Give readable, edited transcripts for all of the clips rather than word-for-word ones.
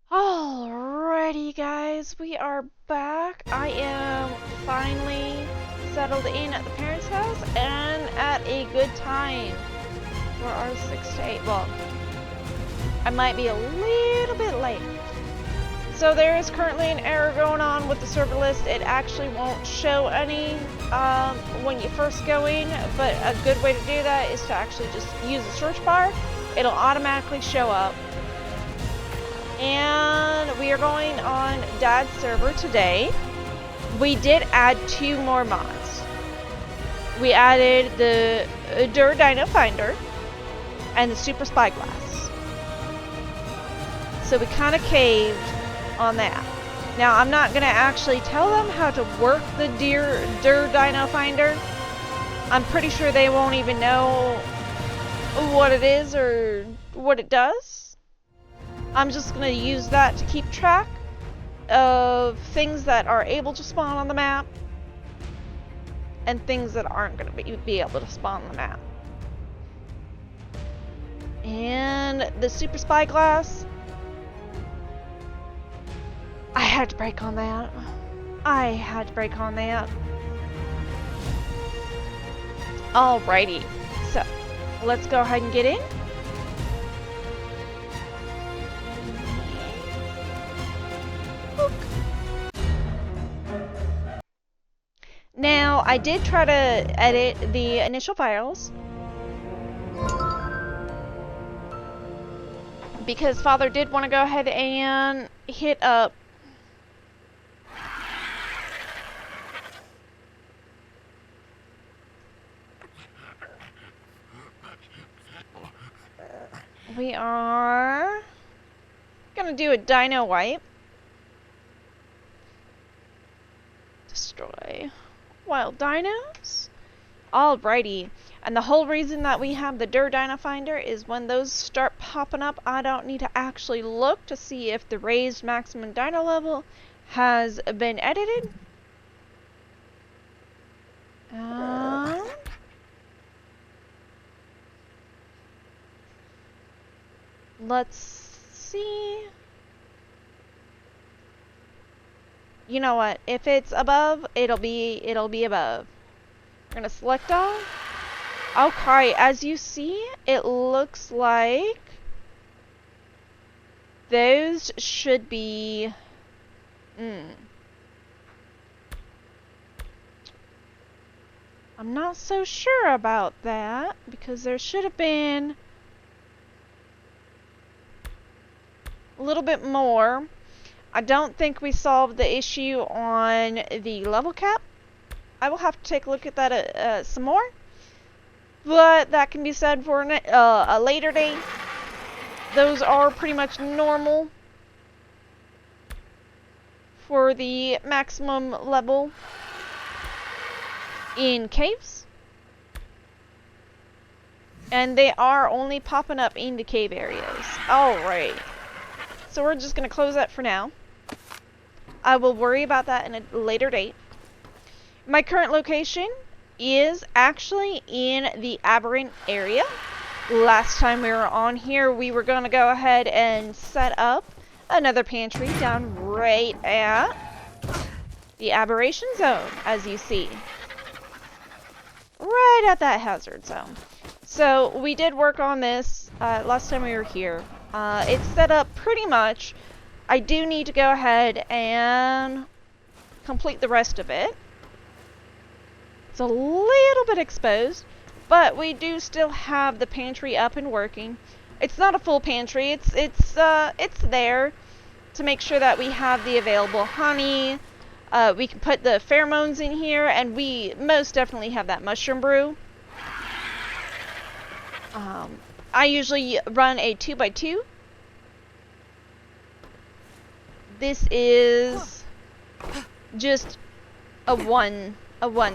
Alrighty guys, we are back. I am finally settled in at the parents' house and at a good time for our 6 to 8. Well, I might be a little bit late. So there is currently an error going on with the server list. It actually won't show any when you first go in, but a good way to do that is to actually just use the search bar. It'll automatically show up. And we are going on Dad's server today. We did add 2 more mods. We added the Dino Finder and the Super Spyglass. So we kind of caved on that. Now I'm not going to actually tell them how to work the Dino Finder. I'm pretty sure they won't even know what it is or what it does. I'm just going to use that to keep track of things that are able to spawn on the map and things that aren't going to be able to spawn on the map. And the Super Spyglass, I had to break on that. Alrighty, so let's go ahead and get in. Now, I did try to edit the initial files because Father did want to go ahead and hit up we are gonna do a dino wipe. Destroy wild dinos. Alrighty. And the whole reason that we have the Dino Finder is when those start popping up, I don't need to actually look to see if the raised maximum dino level has been edited. Let's see. You know what? If it's above, it'll be above. We're gonna select all. Okay, as you see, it looks like those should be I'm not so sure about that because there should have been a little bit more. I don't think we solved the issue on the level cap. I will have to take a look at that some more. But that can be said for a later date. Those are pretty much normal for the maximum level in caves. And they are only popping up in the cave areas. Alright. So we're just going to close that for now. I will worry about that in a later date. My current location is actually in the aberrant area. Last time we were on here, we were going to go ahead and set up another pantry down right at the aberration zone, as you see. Right at that hazard zone. So we did work on this last time we were here. It's set up pretty much. I do need to go ahead and complete the rest of it. It's a little bit exposed, but we do still have the pantry up and working. It's not a full pantry. It's there to make sure that we have the available honey. We can put the pheromones in here, and we most definitely have that mushroom brew. I usually run a 2x2. This is just a one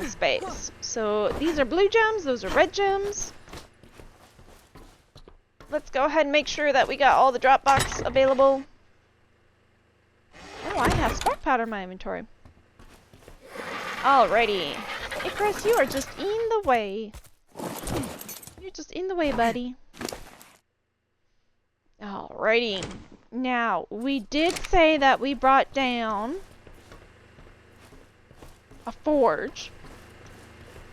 space. So these are blue gems, those are red gems. Let's go ahead and make sure that we got all the drop box available. Oh, I have spark powder in my inventory. Alrighty. Icarus, you are just in the way. You're just in the way, buddy. Alrighty. Now, we did say that we brought down a forge.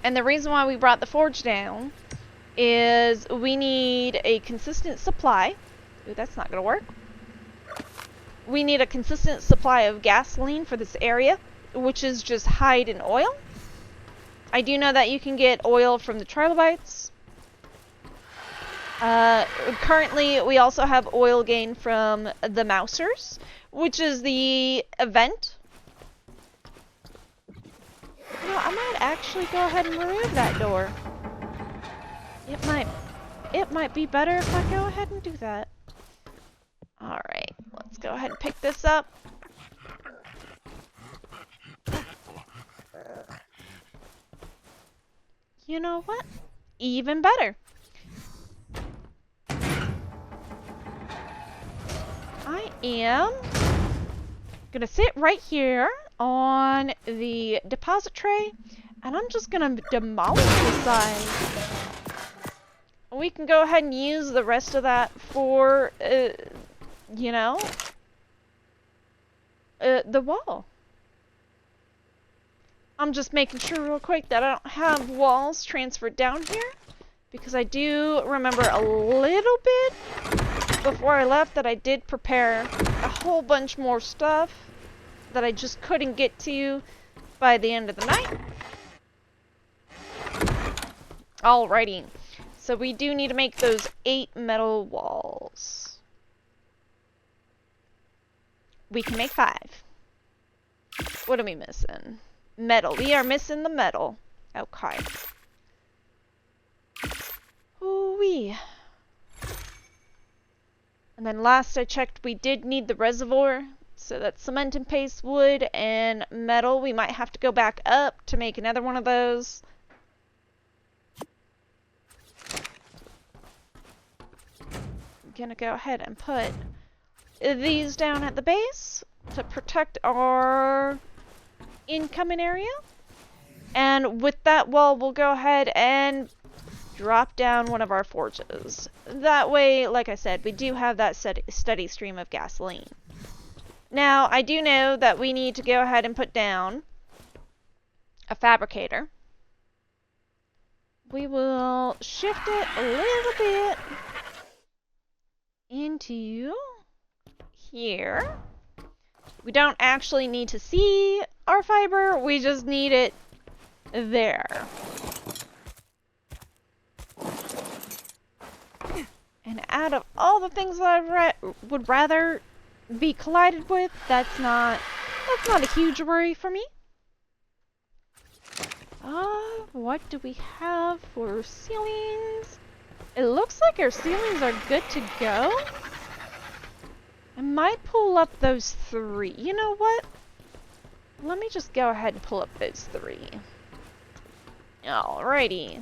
And the reason why we brought the forge down is we need a consistent supply. Ooh, that's not gonna work. We need a consistent supply of gasoline for this area, which is just hide and oil. I do know that you can get oil from the trilobites. Currently, we also have oil gain from the Mousers, which is the event. You know, I might actually go ahead and remove that door. It might be better if I go ahead and do that. Alright, let's go ahead and pick this up. You know what? Even better. I am gonna sit right here on the deposit tray, and I'm just gonna demolish this side. We can go ahead and use the rest of that for, you know, the wall. I'm just making sure real quick that I don't have walls transferred down here, because I do remember a little bit before I left that I did prepare a whole bunch more stuff that I just couldn't get to by the end of the night. Alrighty, so we do need to make those 8 metal walls. We can make 5. What are we missing? Metal. We are missing the metal. Okay. Ooh-wee. And then last I checked, we did need the reservoir. So that's cement and paste, wood, and metal. We might have to go back up to make another one of those. I'm gonna go ahead and put these down at the base to protect our incoming area. And with that wall, we'll go ahead and drop down one of our forges. That way, like I said, we do have that steady stream of gasoline. Now, I do know that we need to go ahead and put down a fabricator. We will shift it a little bit into here. We don't actually need to see our fiber, we just need it there. And out of all the things that I would rather be collided with, that's not a huge worry for me. What do we have for ceilings? It looks like our ceilings are good to go. I might pull up those 3. You know what? Let me just go ahead and pull up those 3. Alrighty.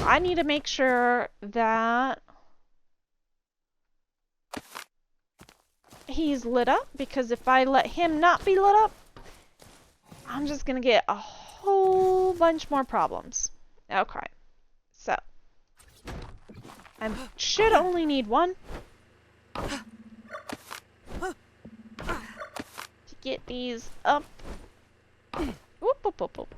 I need to make sure that he's lit up, because if I let him not be lit up, I'm just gonna get a whole bunch more problems. Okay, so I should only need 1 to get these up. Whoop, whoop, whoop, whoop.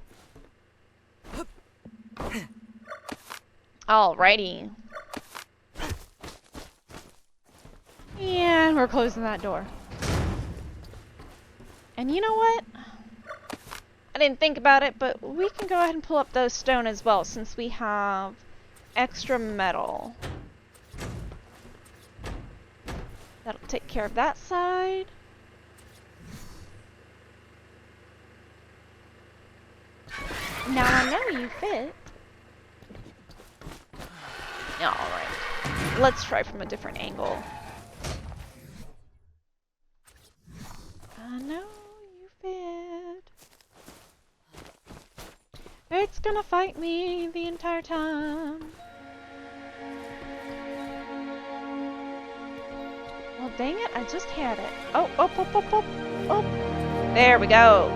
Alrighty. And we're closing that door. And you know what? I didn't think about it, but we can go ahead and pull up those stone as well, since we have extra metal. That'll take care of that side. Now I know you fit. Alright. Let's try from a different angle. I know you fit. It's gonna fight me the entire time. Well, dang it, I just had it. Oh, oh, oh, oh, oh, oh. There we go.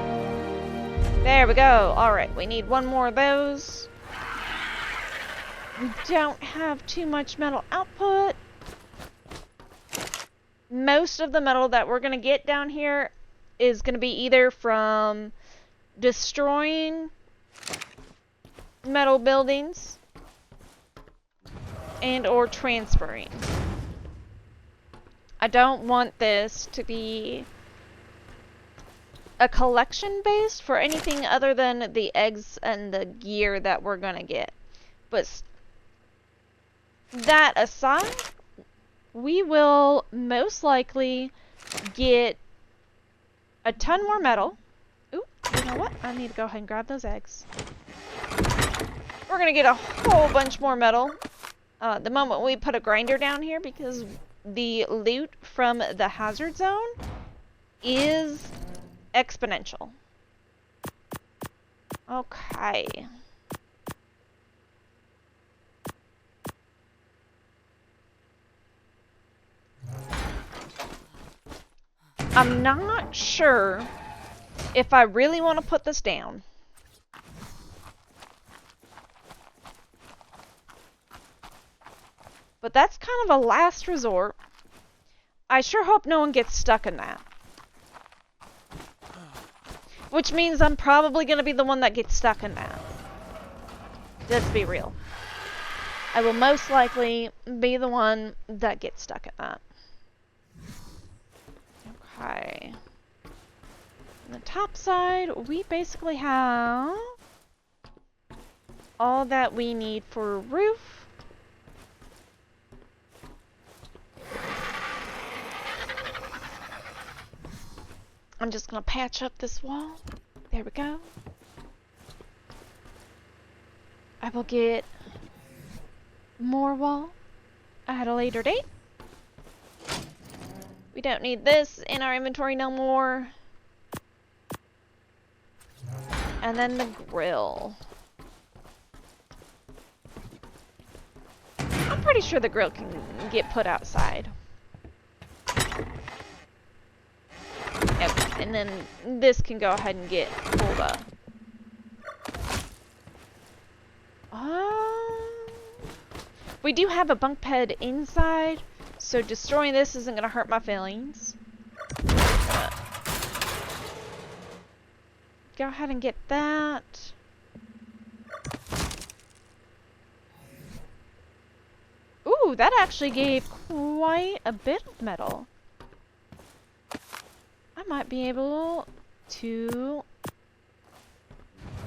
There we go. Alright, we need 1 more of those. We don't have too much metal output. Most of the metal that we're going to get down here is going to be either from destroying metal buildings and or transferring. I don't want this to be a collection base for anything other than the eggs and the gear that we're gonna get. But that aside, we will most likely get a ton more metal. Ooh, you know what? I need to go ahead and grab those eggs. We're gonna get a whole bunch more metal the moment we put a grinder down here, because the loot from the hazard zone is exponential. Okay. I'm not sure if I really want to put this down. But that's kind of a last resort. I sure hope no one gets stuck in that. Which means I'm probably going to be the one that gets stuck in that. Let's be real. I will most likely be the one that gets stuck in that. Okay. On the top side, we basically have all that we need for a roof. I'm just gonna patch up this wall. There we go. I will get more wall at a later date. We don't need this in our inventory no more. And then the grill. I'm pretty sure the grill can get put outside. Okay, and then this can go ahead and get pulled up. We do have a bunk bed inside, so destroying this isn't going to hurt my feelings. Go ahead and get that. Ooh, that actually gave quite a bit of metal. I might be able to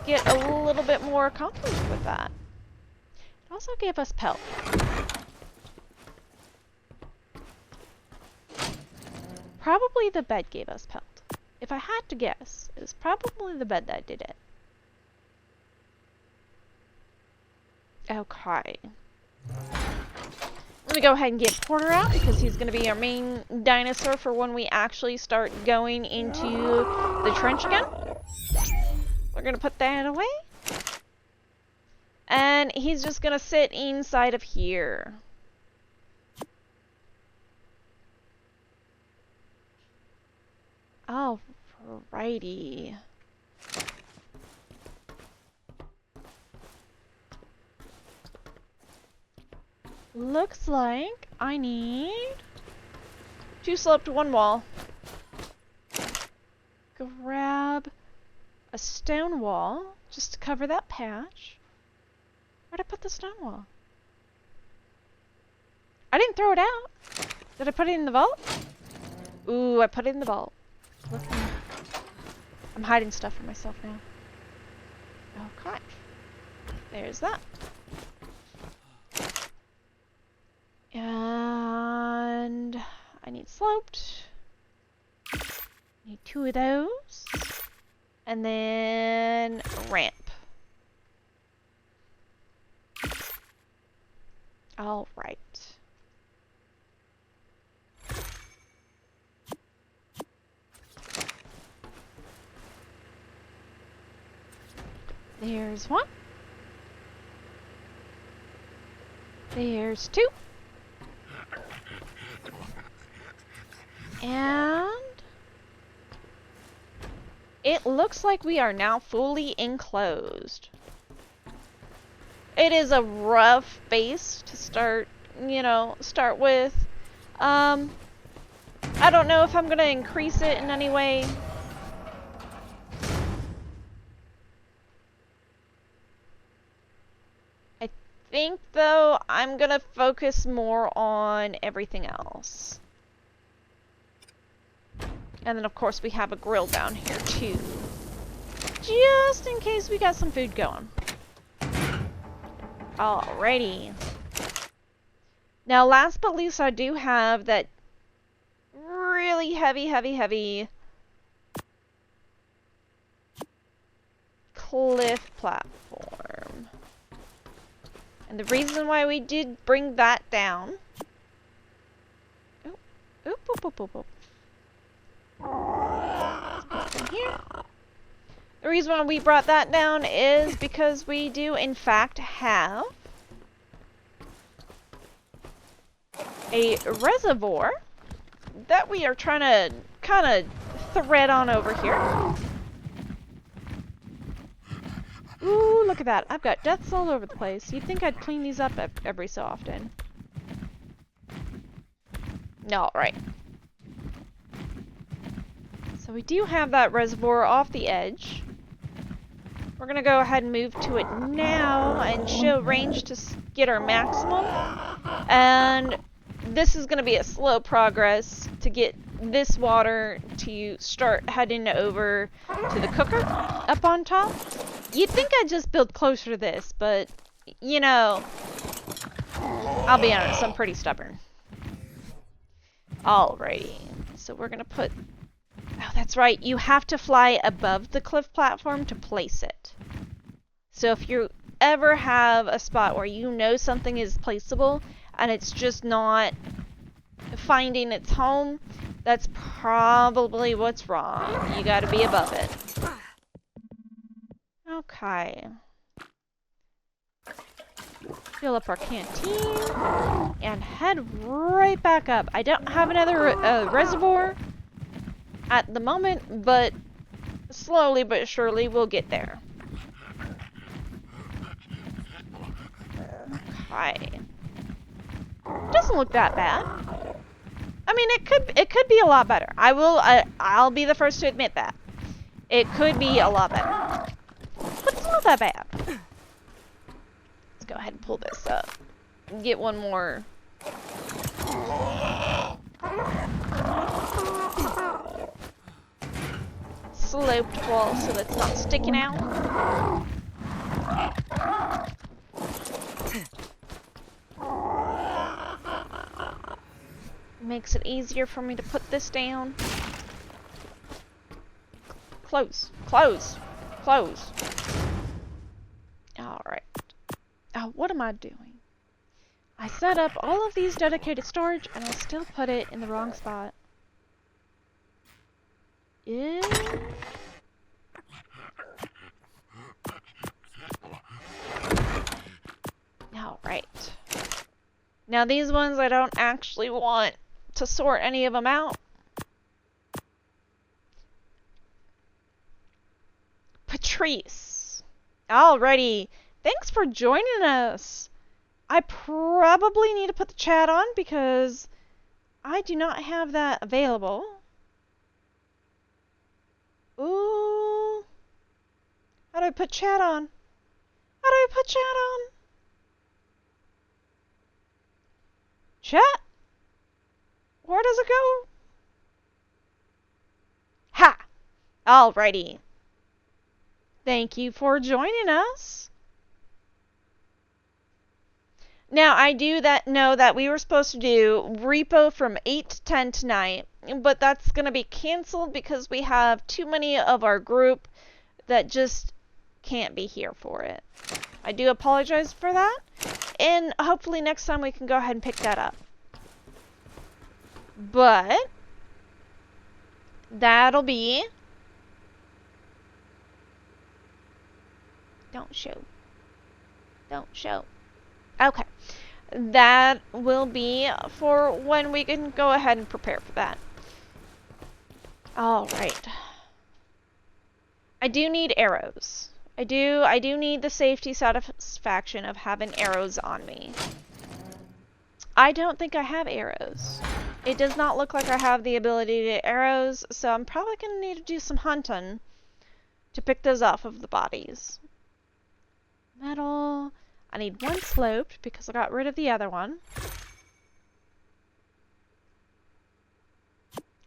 get a little bit more accomplished with that. It also gave us pelt. Probably the bed gave us pelt. If I had to guess, it was probably the bed that did it. Okay. Let me go ahead and get Porter out, because he's going to be our main dinosaur for when we actually start going into the trench again. We're going to put that away. And he's just going to sit inside of here. Alrighty. Looks like I need 2 sloped 1 wall. Grab a stone wall just to cover that patch. Where'd I put the stone wall? I didn't throw it out. Did I put it in the vault? Ooh, I put it in the vault. Look, I'm hiding stuff from myself now. Okay. There's that. And I need sloped. Need 2 of those. And then ramp. All right. There's 1. There's 2. And it looks like we are now fully enclosed. It is a rough base to start, start with. I don't know if I'm gonna increase it in any way. I think, though, I'm gonna focus more on everything else. And then, of course, we have a grill down here, too. Just in case we got some food going. Alrighty. Now, last but least, I do have that really heavy cliff platform. And the reason why we did bring that down... Oop, oop, oop, oop, oop. Let's put it in here. The reason why we brought that down is because we do, in fact, have a reservoir that we are trying to kind of thread on over here. Ooh, look at that. I've got deaths all over the place. You'd think I'd clean these up every so often. No, right. So we do have that reservoir off the edge. We're going to go ahead and move to it now and show range to get our maximum. And this is going to be a slow progress to get this water to start heading over to the cooker up on top. You'd think I'd just build closer to this, but, you know, I'll be honest, I'm pretty stubborn. Alrighty, so we're going to put... Oh, that's right, you have to fly above the cliff platform to place it. So if you ever have a spot where you know something is placeable and it's just not finding its home, that's probably what's wrong. You gotta be above it. Okay. Fill up our canteen and head right back up. I don't have another reservoir at the moment, but slowly but surely we'll get there. Okay. Doesn't look that bad. I mean, it could be a lot better. I'll be the first to admit that. It could be a lot better. But it's not that bad. Let's go ahead and pull this up. And get one more. Sloped wall so that's not sticking out. Makes it easier for me to put this down. Close, close, close. Alright. Oh, what am I doing? I set up all of these dedicated storage and I still put it in the wrong spot. Alright. Now these ones I don't actually want to sort any of them out. Patrice. Alrighty. Thanks for joining us. I probably need to put the chat on because I do not have that available. Ooh. How do I put chat on? How do I put chat on? Chat? Where does it go? Ha! Alrighty. Thank you for joining us. Now, I do know that we were supposed to do repo from 8 to 10 tonight, but that's going to be canceled because we have too many of our group that just can't be here for it. I do apologize for that, and hopefully next time we can go ahead and pick that up. But that'll be... Don't show. Don't show. Okay. That will be for when we can go ahead and prepare for that. Alright. I do need arrows. I do need the safety satisfaction of having arrows on me. I don't think I have arrows. It does not look like I have the ability to get arrows, so I'm probably going to need to do some hunting to pick those off of the bodies. Metal. I need one sloped because I got rid of the other one.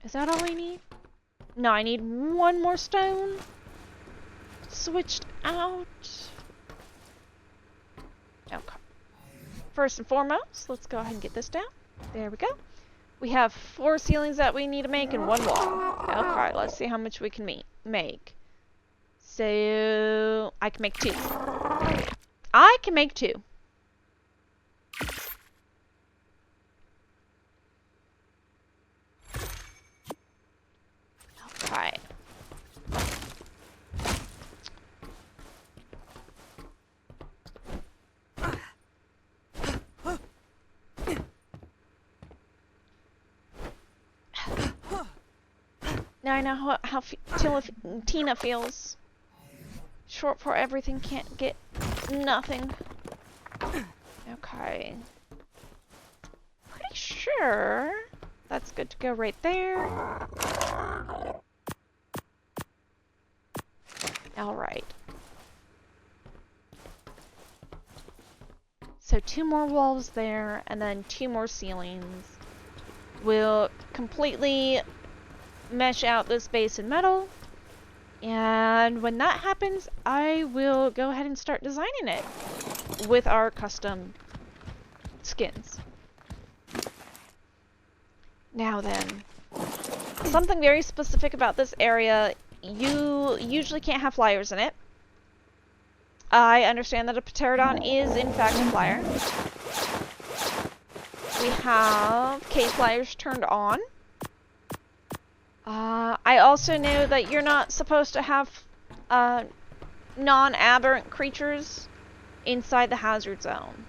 Is that all I need? No, I need one more stone. Switched out. Okay. First and foremost, let's go ahead and get this down. There we go. We have 4 ceilings that we need to make and 1 wall. Okay, let's see how much we can make. So, I can make 2. I can make 2. Okay. Now I know how Tina feels. Short for everything, can't get nothing. Okay. Pretty sure that's good to go right there. Alright. So 2 more walls there, and then 2 more ceilings. We'll completely mesh out this base in metal. And when that happens, I will go ahead and start designing it with our custom skins. Now then, something very specific about this area, you usually can't have flyers in it. I understand that a pterodon is in fact a flyer. We have cave flyers turned on. I also know that you're not supposed to have non-aberrant creatures inside the hazard zone.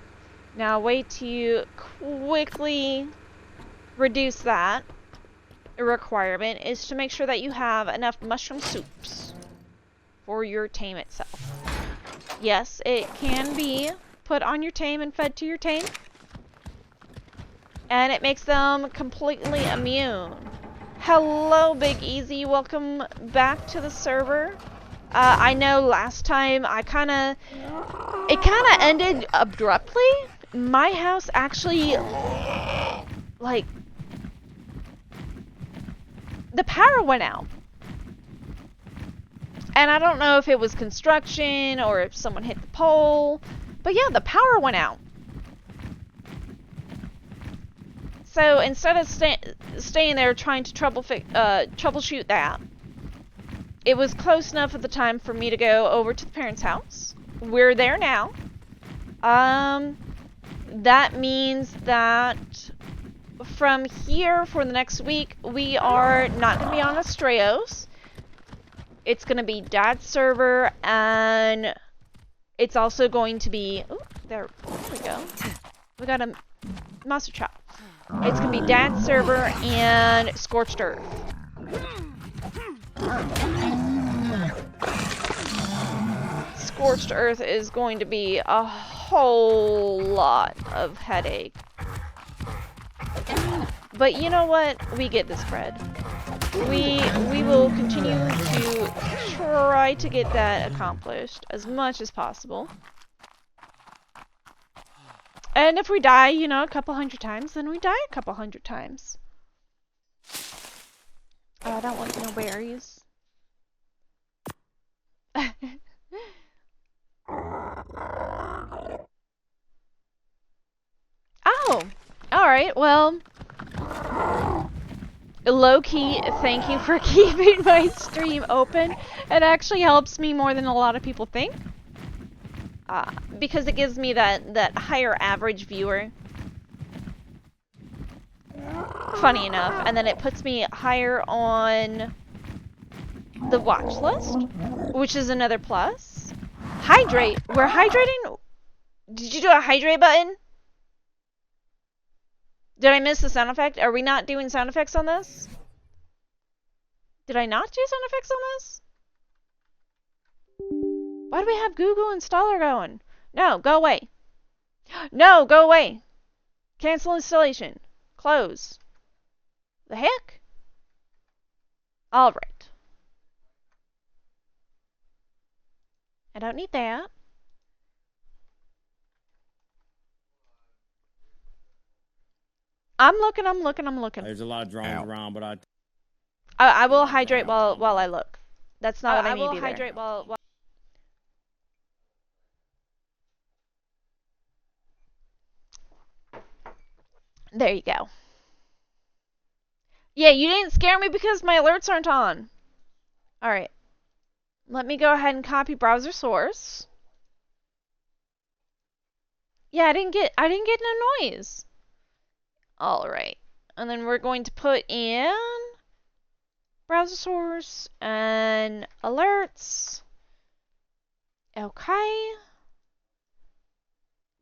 Now, a way to quickly reduce that requirement is to make sure that you have enough mushroom soups for your tame itself. Yes, it can be put on your tame and fed to your tame, and it makes them completely immune. Hello, Big Easy. Welcome back to the server. I know last time it kind of ended abruptly. My house actually, like, the power went out. And I don't know if it was construction or if someone hit the pole, but yeah, the power went out. So instead of staying there trying to troubleshoot that, it was close enough at the time for me to go over to the parents' house. We're there now. That means that from here for the next week, we are not going to be on Astraeos. It's going to be Dad's server, and it's also going to be... Ooh, there we go. We got a monster chop. It's going to be Dad's server and Scorched Earth. Scorched Earth is going to be a whole lot of headache. But you know what? We get this bread. We will continue to try to get that accomplished as much as possible. And if we die, you know, a couple hundred times, then we die a couple hundred times. Oh, I don't want no berries. Oh, alright, well, low-key, thank you for keeping my stream open. It actually helps me more than a lot of people think. Because it gives me that higher average viewer. Funny enough. And then it puts me higher on the watch list, which is another plus. Hydrate. We're hydrating. Did you do a hydrate button? Did I miss the sound effect? Are we not doing sound effects on this? Did I not do sound effects on this? Why do we have Google installer going? No, go away. No, go away. Cancel installation. Close. The heck? Alright. I don't need that. I'm looking. There's a lot of drones around, but I will hydrate while I look. That's not what I need either. I will hydrate while... There you go. Yeah, you didn't scare me because my alerts aren't on. Alright. Let me go ahead and copy browser source. Yeah, I didn't get no noise. Alright. And then we're going to put in browser source and alerts. Okay.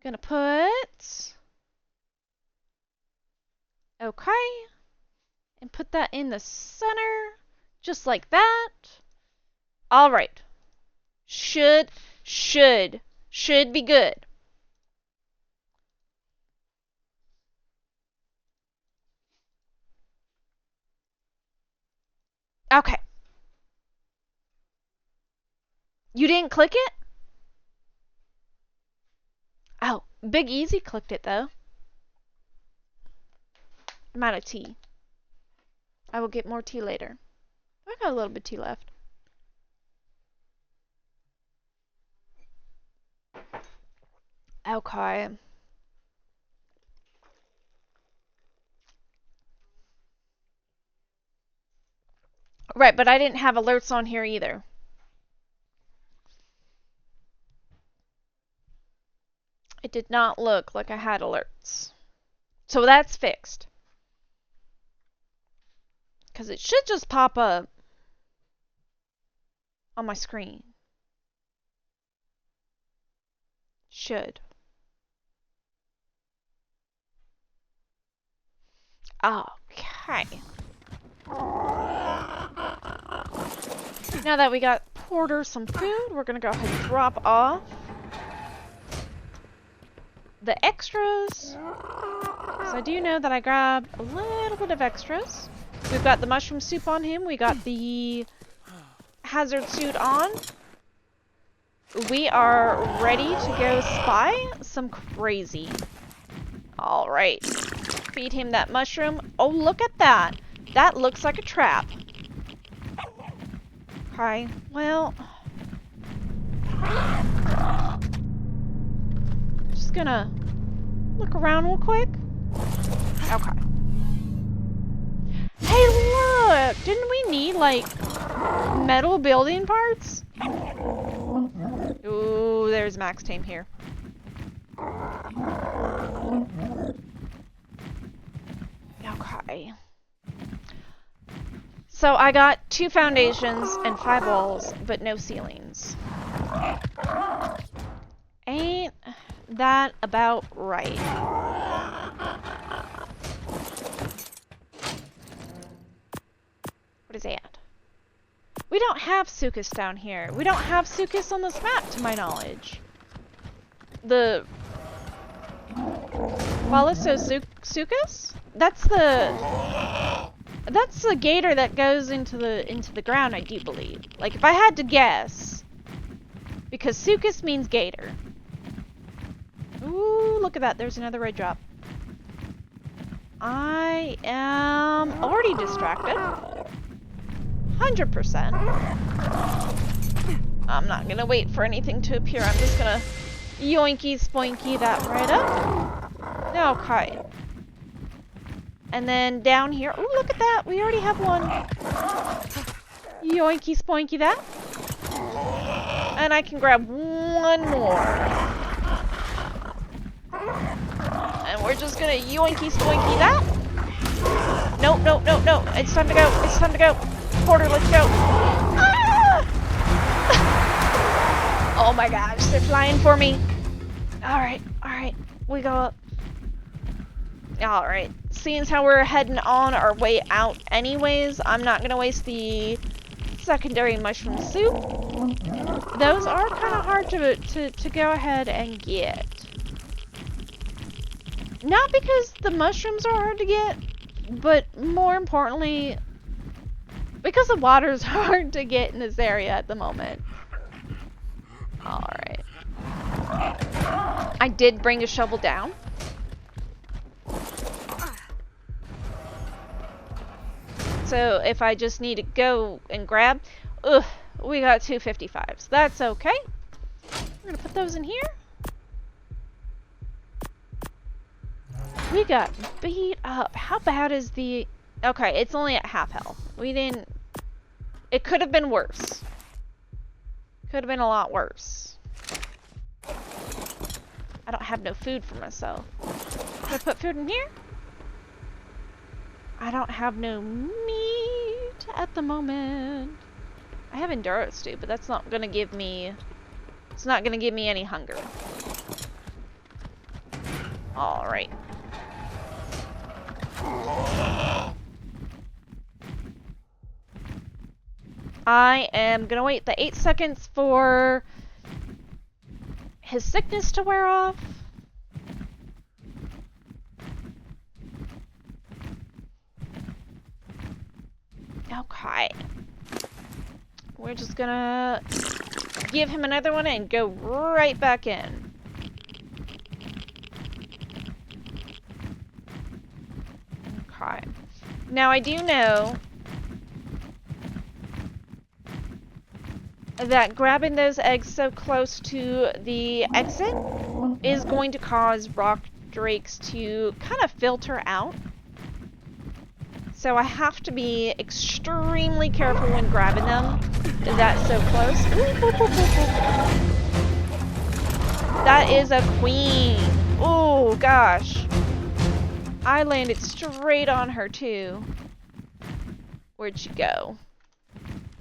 Gonna put... Okay. And put that in the center. Just like that. Alright. Should be good. Okay. You didn't click it? Oh, Big Easy clicked it though. I'm out of tea. I will get more tea later. I got a little bit of tea left. Okay. Right, but I didn't have alerts on here either. It did not look like I had alerts. So that's fixed. Because it should just pop up on my screen. Should. Okay. Now that we got Porter some food, we're gonna go ahead and drop off the extras. So I do know that I grabbed a little bit of extras. We've got the mushroom soup on him. We got the hazard suit on. We are ready to go spy some crazy. Alright. Feed him that mushroom. Oh, look at that. That looks like a trap. Okay, well... Just gonna look around real quick. Okay. Hey, look! Didn't we need, like, metal building parts? Ooh, there's Max Tame here. Okay. So I got 2 foundations and 5 walls, but no ceilings. Ain't that about right? What is that? We don't have Sukas down here. We don't have Sukas on this map, to my knowledge. The... Sukas? That's the gator that goes into the ground, I do believe. Like, if I had to guess, because Sukas means gator. Ooh, look at that. There's another red drop. I am already distracted. 100%. I'm not gonna wait for anything to appear. I'm just gonna yoinky spoinky that right up. Okay. And then down here, oh, look at that. We already have one. Yoinky spoinky that. And I can grab one more. And we're just gonna yoinky spoinky that. No, no, no, no. It's time to go. It's time to go. Porter, let's go. Ah! Oh my gosh, they're flying for me. Alright, alright. We go up. Alright. Seeing as how we're heading on our way out anyways, I'm not gonna waste the secondary mushroom soup. those are kind of hard to go ahead and get. Not because the mushrooms are hard to get, but more importantly, because the water is hard to get in this area at the moment. Alright. I did bring a shovel down. So if I just need to go and grab, we got 255s. That's okay. We're gonna put those in here. We got beat up. How bad is the... Okay, it's only at half health. We didn't... It could have been worse. Could have been a lot worse. I don't have no food for myself. Can I put food in here? I don't have no meat at the moment. I have enduro stew, but that's not gonna give me... It's not gonna give me any hunger. Alright. I am gonna wait the 8 seconds for his sickness to wear off. Okay. We're just gonna give him another one and go right back in. Okay. Now I do know that grabbing those eggs so close to the exit is going to cause rock drakes to kind of filter out. So I have to be extremely careful when grabbing them. That's so close. Ooh, ooh, ooh, ooh, ooh. That is a queen. Oh gosh. I landed straight on her too. Where'd she go?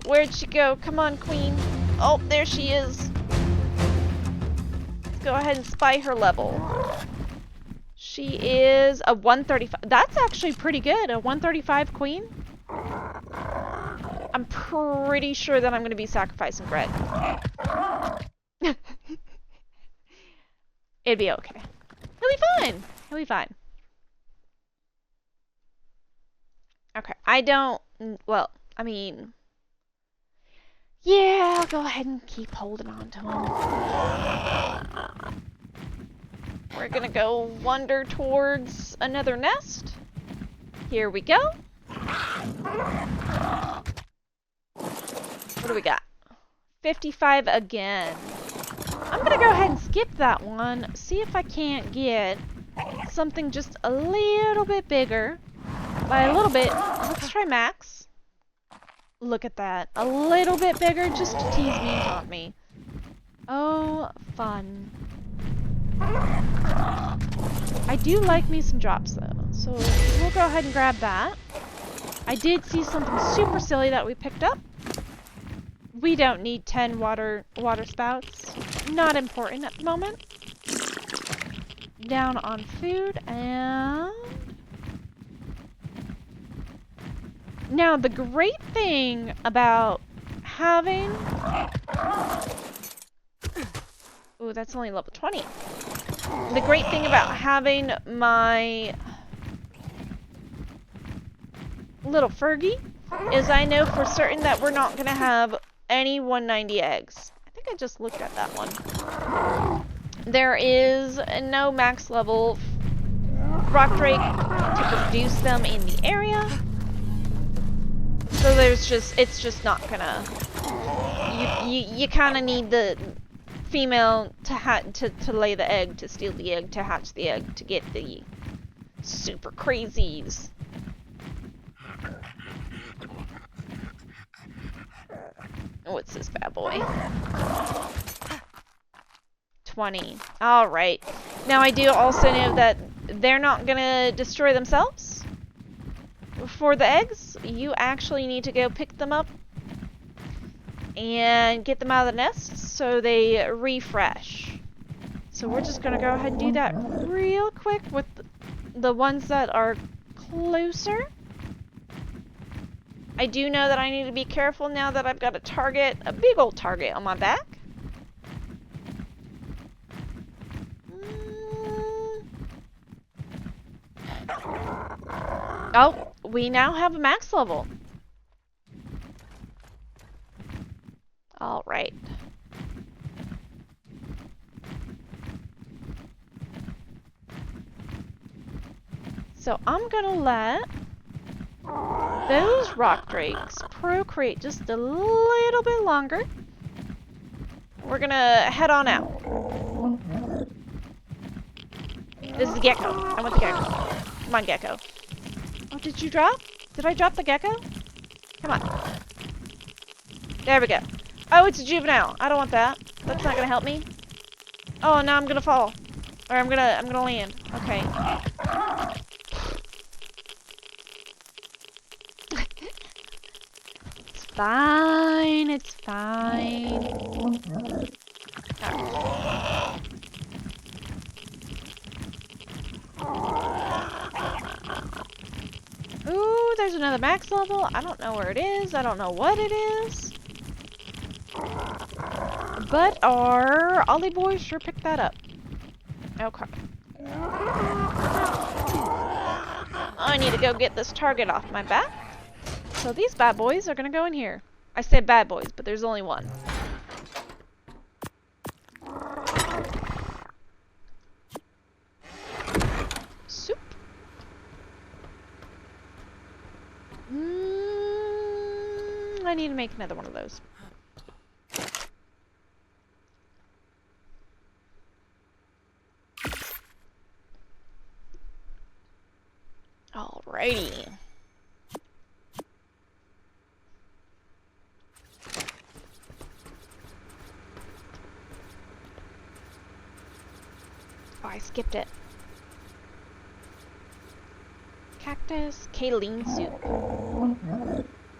Where'd she go? Come on, queen. Oh, there she is. Let's go ahead and spy her level. She is a 135. That's actually pretty good. A 135 queen. I'm pretty sure that I'm going to be sacrificing Greg. It'd be okay. He'll be fine. He'll be fine. Okay. I don't... Well, I mean... Yeah, I'll go ahead and keep holding on to him. We're gonna go wander towards another nest. Here we go. What do we got? 55 again. I'm gonna go ahead and skip that one. See if I can't get something just a little bit bigger. By a little bit, let's try max. Look at that. A little bit bigger just to tease me and taunt me. Oh, fun. I do like me some drops though, so we'll go ahead and grab that. I did see something super silly that we picked up. We don't need 10 water spouts. Not important at the moment. Down on food and... Now the great thing about having... Ooh, that's only level 20. The great thing about having my little Fergie is I know for certain that we're not going to have any 190 eggs. I think I just looked at that one. There is no max level rock drake to produce them in the area. So there's just, it's just not gonna, you kind of need the female to lay the egg, to steal the egg, to hatch the egg, to get the super crazies. What's this bad boy? 20. Alright. Now I do also know that they're not gonna destroy themselves. For the eggs, you actually need to go pick them up and get them out of the nest so they refresh. So we're just gonna go ahead and do that real quick with the ones that are closer. I do know that I need to be careful now that I've got a target, a big old target on my back. Oh, we now have a max level. All right. So I'm gonna let those rock drakes procreate just a little bit longer. We're gonna head on out. This is the gecko. I want the gecko. Come on, gecko. Oh, did you drop? Did I drop the gecko? Come on. There we go. Oh, it's a juvenile. I don't want that. That's not gonna help me. Oh, now I'm gonna fall. Or I'm gonna land. Okay. It's fine. It's fine. Right. Ooh, there's another max level. I don't know where it is. I don't know what it is. But our Ollie boy sure picked that up. Okay. I need to go get this target off my back. So these bad boys are gonna go in here. I said bad boys, but there's only one. Soup. I need to make another one of those. Alrighty. Oh, I skipped it. Cactus, kaolin soup.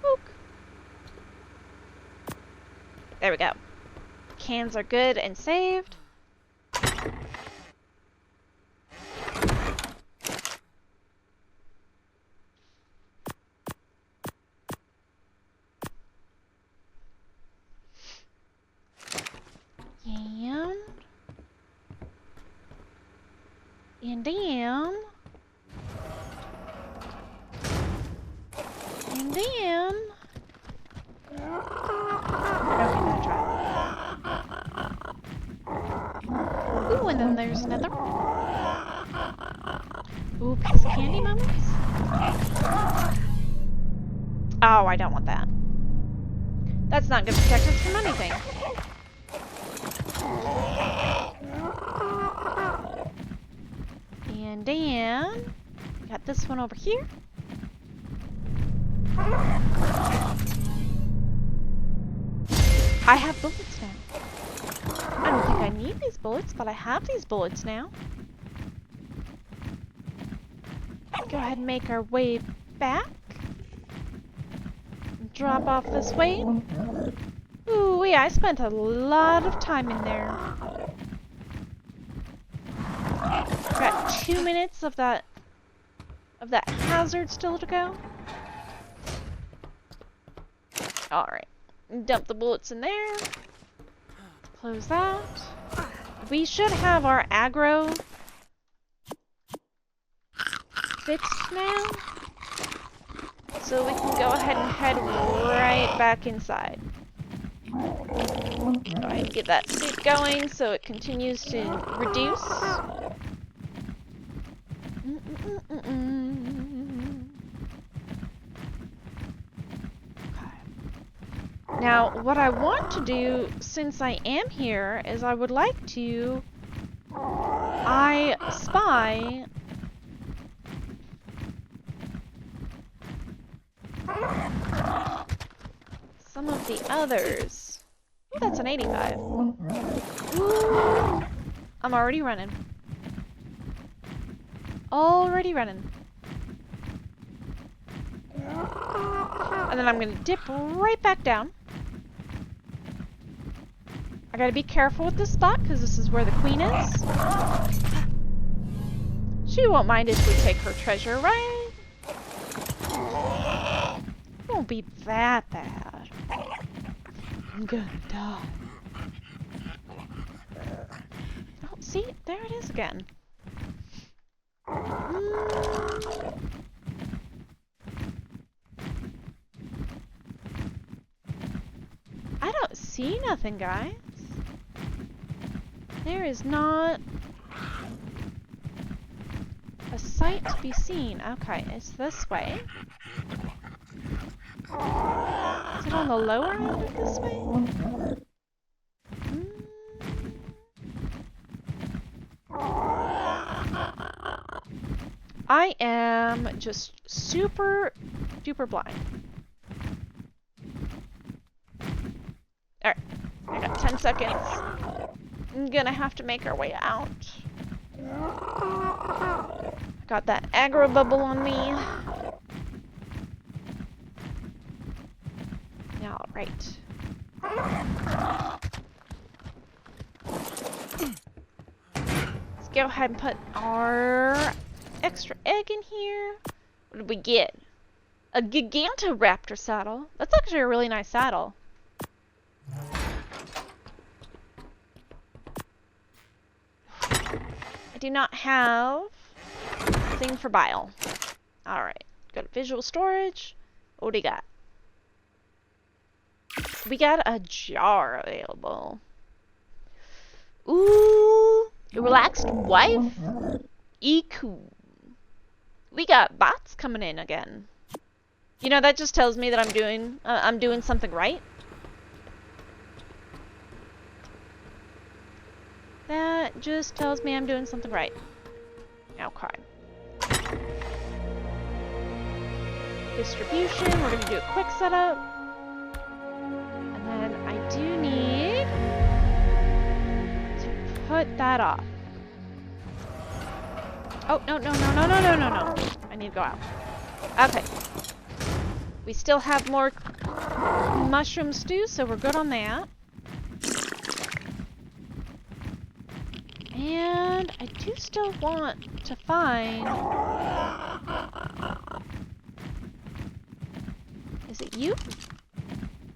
Book. There we go. Cans are good and saved. And then okay, try. Ooh, and then there's another. Ooh, piece of candy moments. Oh, I don't want that. That's not gonna protect us from anything. And then got this one over here. I have bullets now. I don't think I need these bullets, but I have these bullets now. Go ahead and make our way back. Drop off this way. Ooh, yeah, I spent a lot of time in there. Got 2 minutes of that hazard still to go. Alright. Dump the bullets in there. Close that. We should have our aggro fixed now. So we can go ahead and head right back inside. Go ahead and get that soup going so it continues to reduce. Now, what I want to do, since I am here, is I would like to... I spy... some of the others. Ooh, that's an 85. Ooh. I'm already running. Already running. And then I'm gonna dip right back down. I gotta be careful with this spot, because this is where the queen is. She won't mind if we take her treasure, right? It won't be that bad. I'm gonna die. Oh, see? There it is again. see nothing, guys. There is not a sight to be seen. Okay, it's this way. Is it on the lower end of this way? I am just super duper blind. Alright, I got 10 seconds. I'm gonna have to make our way out. Got that aggro bubble on me. Alright. Let's go ahead and put our extra egg in here. What did we get? A Gigantoraptor saddle. That's actually a really nice saddle. I do not have a thing for bile. Alright. Go to visual storage. What do we got? We got a jar available. Ooh. Relaxed wife. Eku. We got bots coming in again. You know, that just tells me that I'm doing something right. That just tells me I'm doing something right. Okay. Distribution, we're gonna do a quick setup. And then I do need to put that off. Oh, no. I need to go out. Okay. We still have more mushroom stew, so we're good on that. And I do still want to find... Is it you?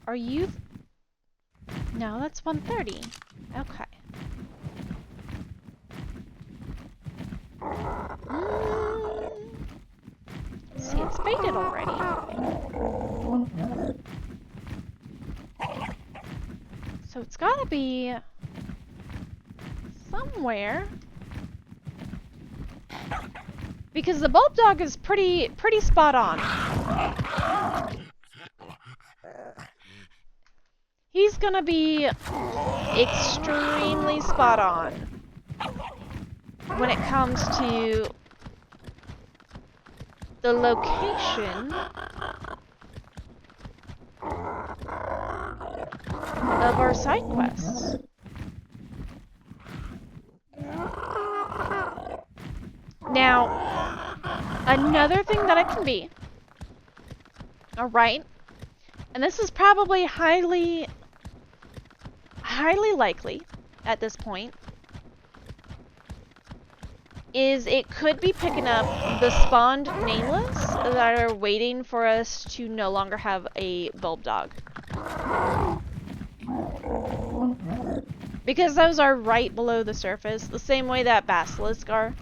Are you... No, that's 130. Okay. See, it's faded already. So it's gotta be somewhere. Because the bulb dog is pretty spot on. He's gonna be extremely spot on when it comes to the location of our side quests. Now, another thing that I can be, alright, and this is probably highly likely at this point, is it could be picking up the spawned nameless that are waiting for us to no longer have a bulb dog. Because those are right below the surface, the same way that basilisk are.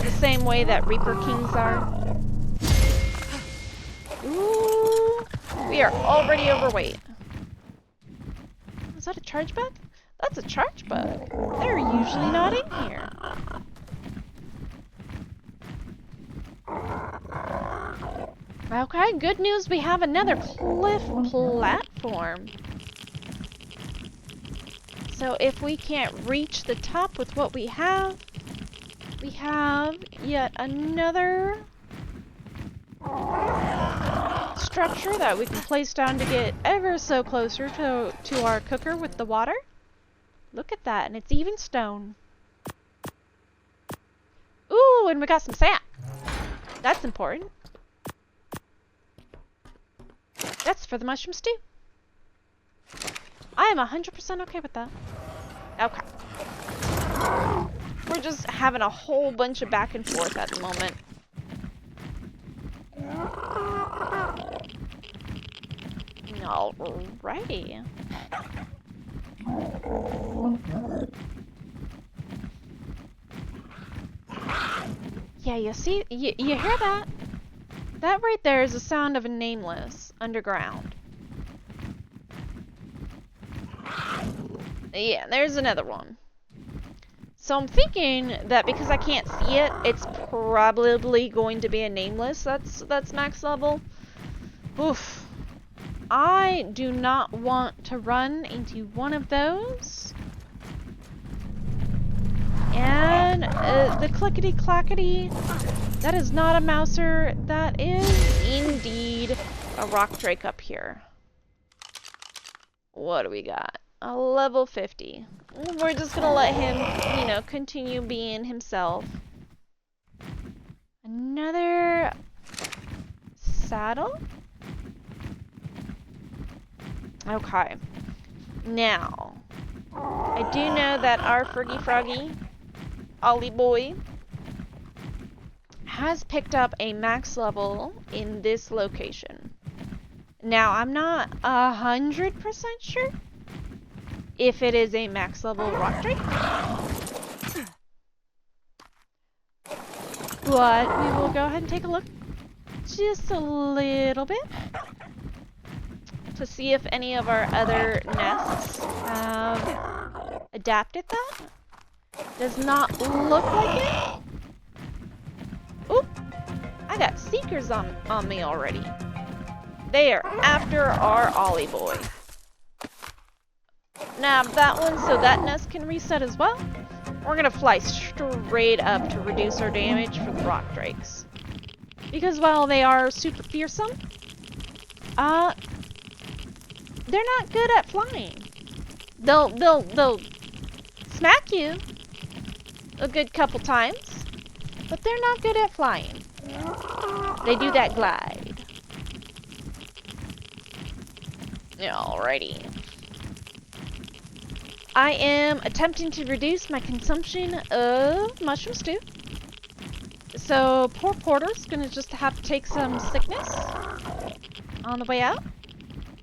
The same way that Reaper Kings are. Ooh, we are already overweight. Is that a charge bug? That's a charge bug. They're usually not in here. Okay, good news, we have another cliff platform. So if we can't reach the top with what we have yet another structure that we can place down to get ever so closer to our cooker with the water. Look at that, and it's even stone. Ooh, and we got some sap. That's important. That's for the mushroom stew. I am 100% okay with that. Okay. We're just having a whole bunch of back and forth at the moment. Alrighty. Yeah, you see, you hear that? That right there is the sound of a nameless. underground. Yeah, there's another one. So I'm thinking that because I can't see it, it's probably going to be a nameless that's max level. Oof. I do not want to run into one of those. And the clickety-clackety, that is not a mouser, that is indeed a rock drake up here. What do we got? A level 50. We're just gonna let him, you know, continue being himself. Another saddle? Okay. Now, I do know that our Froggy Froggy, Ollie Boy, has picked up a max level in this location. Now, I'm not 100% sure if it is a max level rock drake, but we will go ahead and take a look just a little bit to see if any of our other nests have adapted that. Does not look like it. Oop! I got seekers on me already. They are after our Ollie boy. Nab that one so that nest can reset as well. We're gonna fly straight up to reduce our damage for the rock drakes. Because while they are super fearsome, they're not good at flying. They'll smack you a good couple times, but they're not good at flying. They do that glide. Alrighty. I am attempting to reduce my consumption of mushroom stew. So poor Porter's gonna just have to take some sickness on the way out.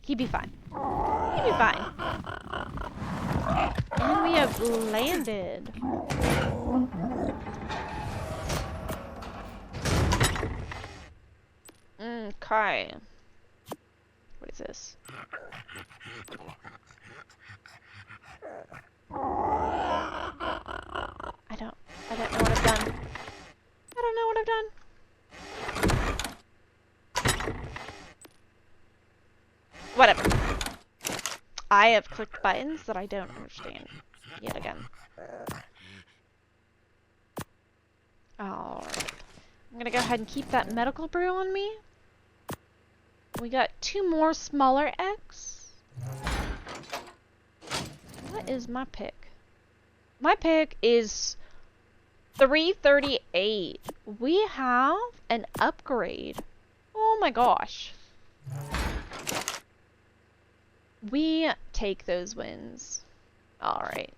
He'd be fine. He'd be fine. And we have landed. Okay. What is this? I don't know what I've done. I don't know what I've done. Whatever. I have clicked buttons that I don't understand yet again. Alright. I'm gonna go ahead and keep that medical brew on me. We got 2 more smaller eggs. What is my pick? My pick is 338. We have an upgrade. Oh my gosh. We take those wins. Alright.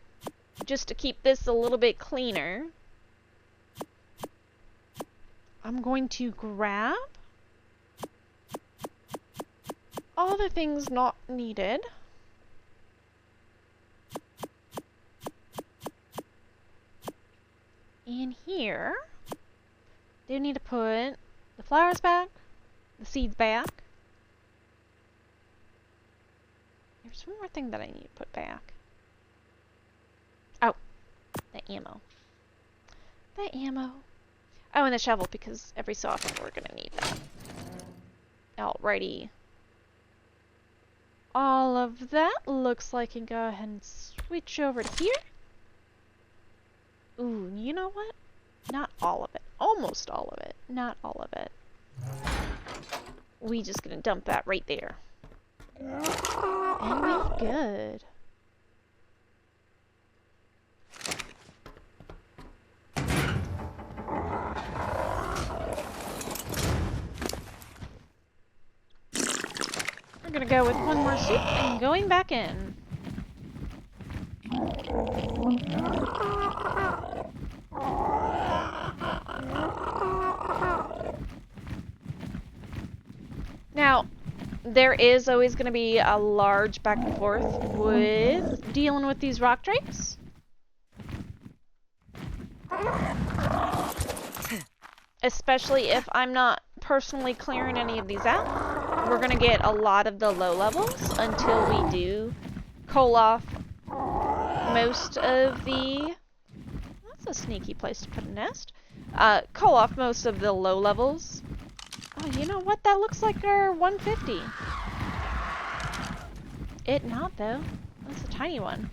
Just to keep this a little bit cleaner, I'm going to grab all the things not needed. In here, do need to put the flowers back, the seeds back. There's one more thing that I need to put back. Oh, the ammo. The ammo. Oh, and the shovel, because every so often we're gonna need that. Alrighty. All of that looks like I can go ahead and switch over to here. Ooh, you know what? Not all of it. Almost all of it. Not all of it. We just gonna dump that right there. And we're good. We're gonna go with one more soup and going back in. Now, there is always going to be a large back and forth with dealing with these rock drakes. Especially if I'm not personally clearing any of these out. we're gonna get a lot of the low levels until we do coal off most of the... That's a sneaky place to put a nest. Coal off most of the low levels. Oh, you know what? That looks like our 150. It not, though. That's a tiny one.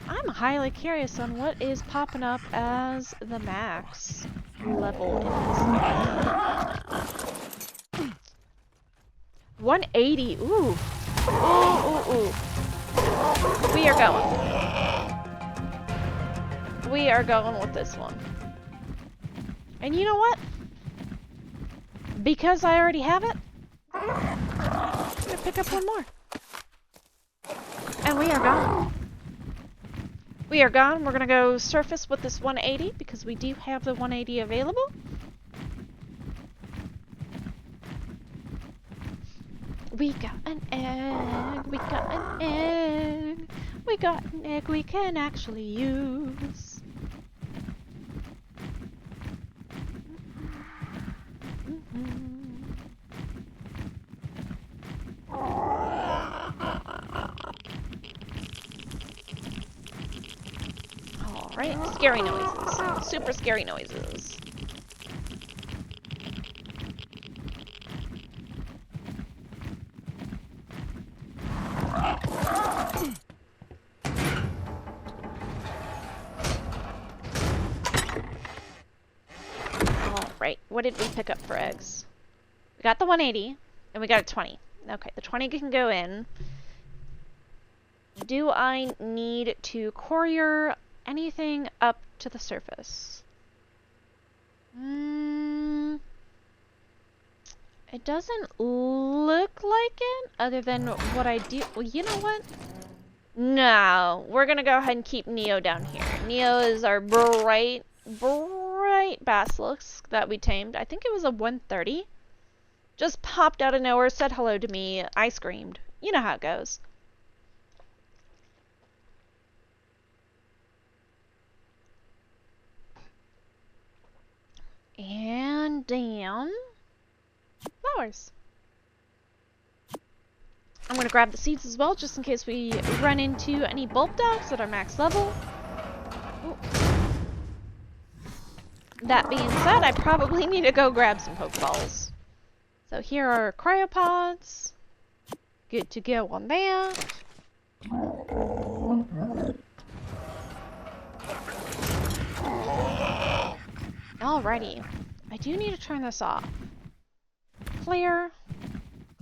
I'm highly curious on what is popping up as the max level in this. 180. Ooh. Ooh. We are going. We are going with this one. And you know what? Because I already have it, I'm gonna pick up one more. And we are gone. We are gone. We're gonna go surface with this 180 because we do have the 180 available. We got an egg. We got an egg. We got an egg we can actually use. Alright, scary noises. Super scary noises. Alright, what did we pick up for eggs? We got the 180, and we got a 20. Okay, the 20 can go in. Do I need to courier anything up to the surface? It doesn't look like it, other than what I do. Well, you know what? No, we're gonna go ahead and keep Neo down here. Neo is our bright basilisk that we tamed. I think it was a 130. Just popped out of nowhere, said hello to me. I screamed. You know how it goes. And down. Flowers. I'm gonna grab the seeds as well, just in case we run into any bulb dogs at our max level. Ooh. That being said, I probably need to go grab some Pokeballs. So here are cryopods. Good to go on that. Alrighty. I do need to turn this off. Flare.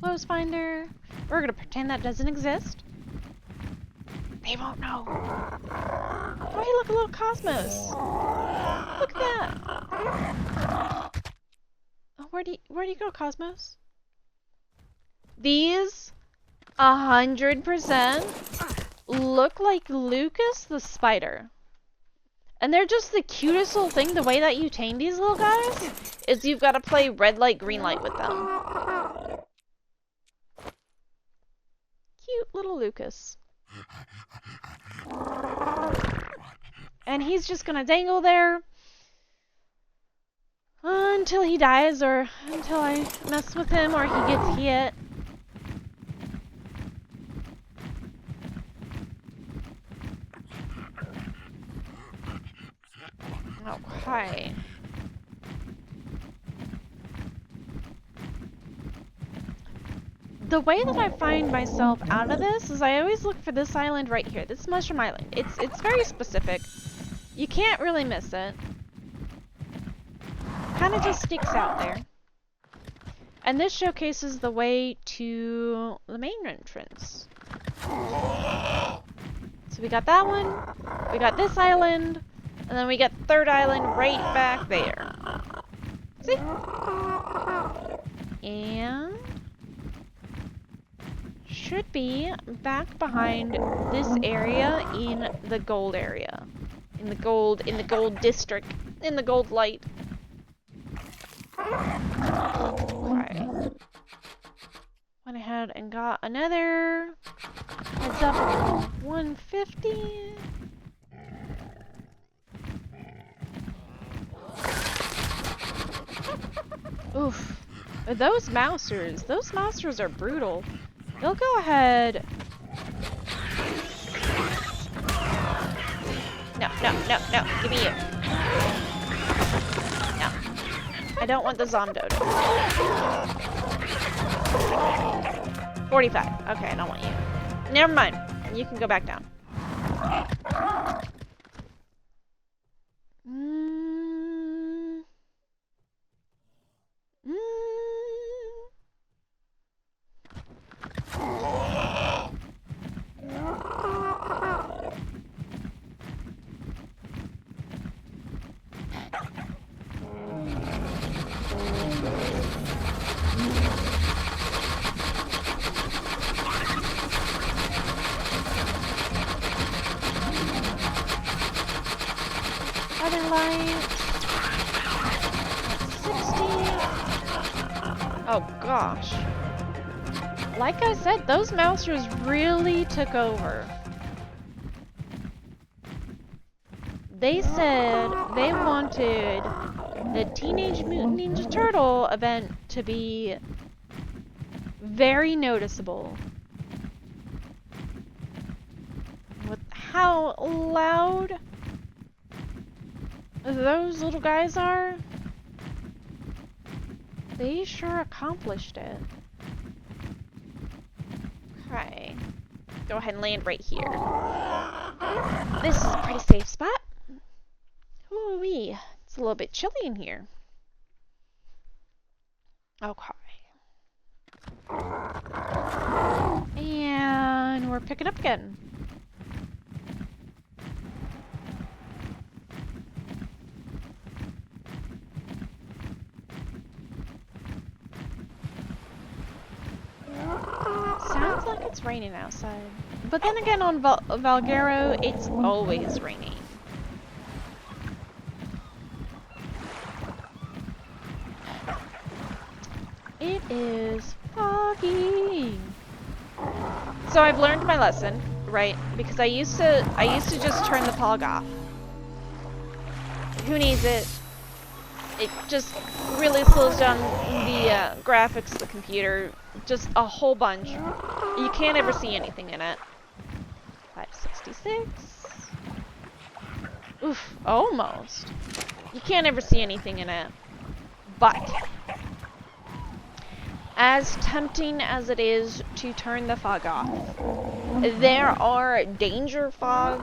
Clothes finder. We're gonna pretend that doesn't exist. They won't know. Oh, hey, look, a little Cosmos. Look at that. Oh, where do you go, Cosmos? These 100% look like Lucas the spider. And they're just the cutest little thing. The way that you tame these little guys is you've got to play red light, green light with them. Cute little Lucas. And he's just gonna dangle there until he dies, or until I mess with him, or he gets hit. Okay. The way that I find myself out of this is I always look for this island right here, this mushroom island. It's very specific. You can't really miss it. Kind of just sticks out there. And this showcases the way to the main entrance. So we got that one, we got this island, and then we got the third island right back there. See? And should be back behind this area in the gold area. In the gold district. In the gold light. Okay. Went ahead and got another heads up of 150. Oof. Those mousers are brutal. They'll go ahead. No, no, no, no. Give me you. No. I don't want the Zomdodo. 45. Okay, I don't want you. Never mind. You can go back down. Other light. 60. Oh gosh. Like I said, those mousers really took over. They said they wanted the Teenage Mutant Ninja Turtle event to be very noticeable. With how loud those little guys are, they sure accomplished it. Okay. Go ahead and land right here. This is a pretty safe spot. Ooh-wee. It's a little bit chilly in here. Okay. And we're picking up again. Sounds like it's raining outside. But then again, on Valguero, it's always raining. It is foggy. So I've learned my lesson, right? Because I used to just turn the fog off. Who needs it? It just really slows down the graphics of the computer. Just a whole bunch. You can't ever see anything in it. 566. Oof, almost. You can't ever see anything in it. But as tempting as it is to turn the fog off, there are danger fog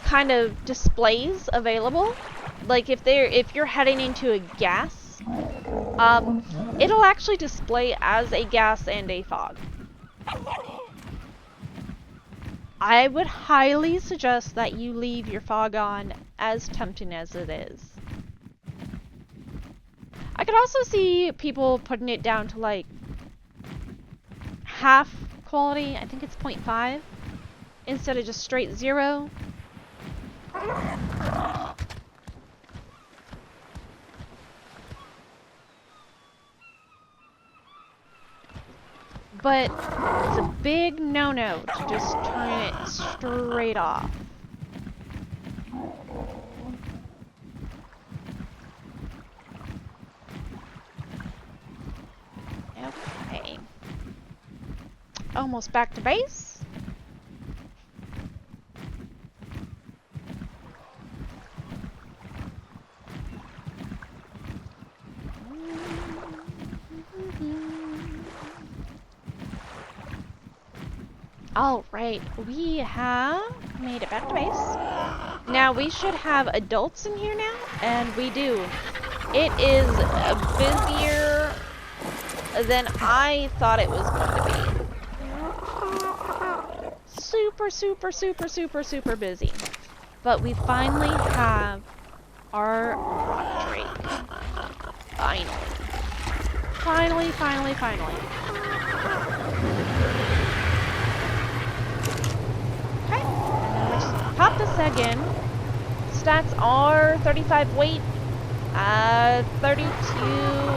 kind of displays available. Like if you're heading into a gas, it'll actually display as a gas and a fog. I would highly suggest that you leave your fog on, as tempting as it is. I could also see people putting it down to like half quality. I think it's 0.5 instead of just straight 0. But it's a big no-no to just turn it straight off. Okay. Almost back to base. Alright, we have made it back to base. Now we should have adults in here now, and we do. It is busier than I thought it was going to be. Super, super, super, super, super busy. But we finally have our rock drake. Finally. Finally, finally, finally. Okay, and let's just pop this egg in. Stats are 35 weight, 32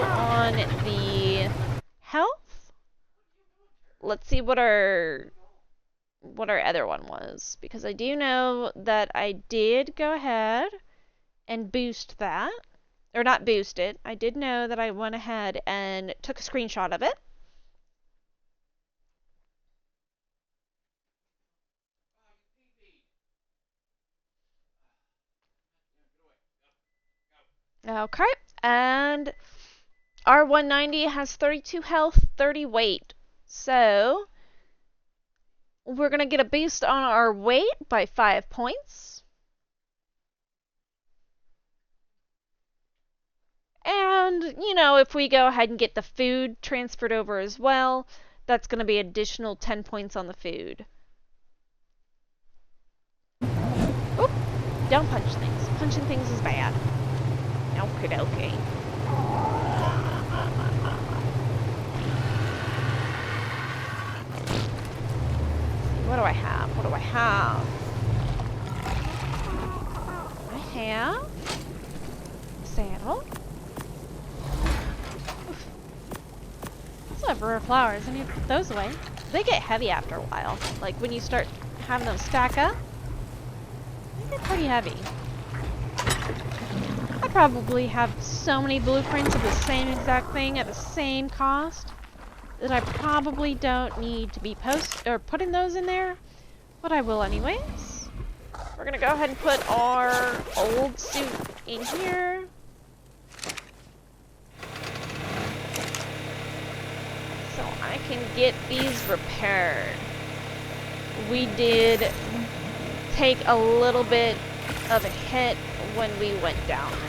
on the health, see what our other one was, because I do know that I did go ahead and boost that. Or not boost it. I did know that I went ahead and took a screenshot of it. Okay, and our 190 has 32 health, 30 weight. So we're going to get a boost on our weight by 5 points. And, you know, if we go ahead and get the food transferred over as well, that's going to be additional 10 points on the food. Oop! Don't punch things. Punching things is bad. Okay, okay. What do I have? What do I have? I have saddle. Oof. Also have rare flowers. I need to put those away. They get heavy after a while. Like when you start having them stack up, they get pretty heavy. I probably have so many blueprints of the same exact thing at the same cost that I probably don't need to be putting those in there, but I will anyways. We're gonna go ahead and put our old suit in here. So I can get these repaired. We did take a little bit of a hit when we went down there.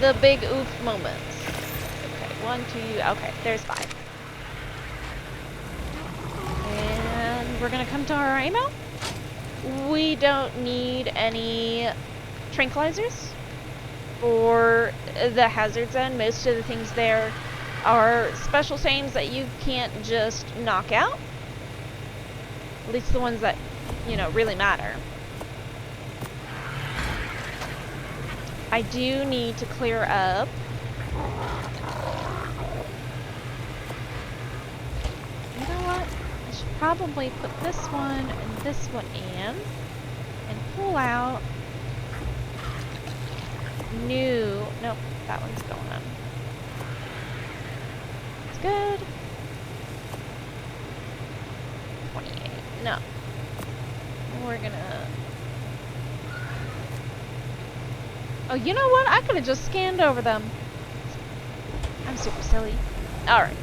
The big oof moments. Okay, 1, 2, okay, there's 5. And we're gonna come to our ammo. We don't need any tranquilizers or the hazard zone. Most of the things there are special sayings that you can't just knock out. At least the ones that, you know, really matter. I do need to clear up you know what? I should probably put this one and this one in and pull out new. Nope, that one's going on. It's good. 28. No. We're gonna. Oh, you know what? I could have just scanned over them. I'm super silly. Alright.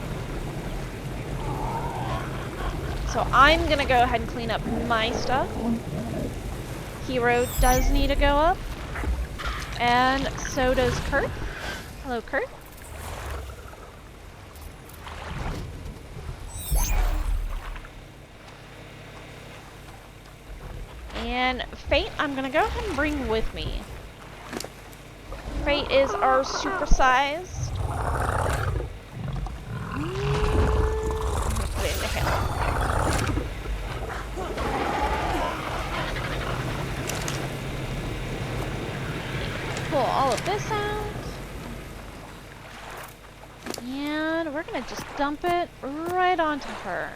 So I'm gonna go ahead and clean up my stuff. Hero does need to go up. And so does Kurt. Hello, Kurt. And Fate, I'm gonna go ahead and bring with me. Fate is our supersized. Put it in the hill. Pull all of this out. And we're gonna just dump it right onto her.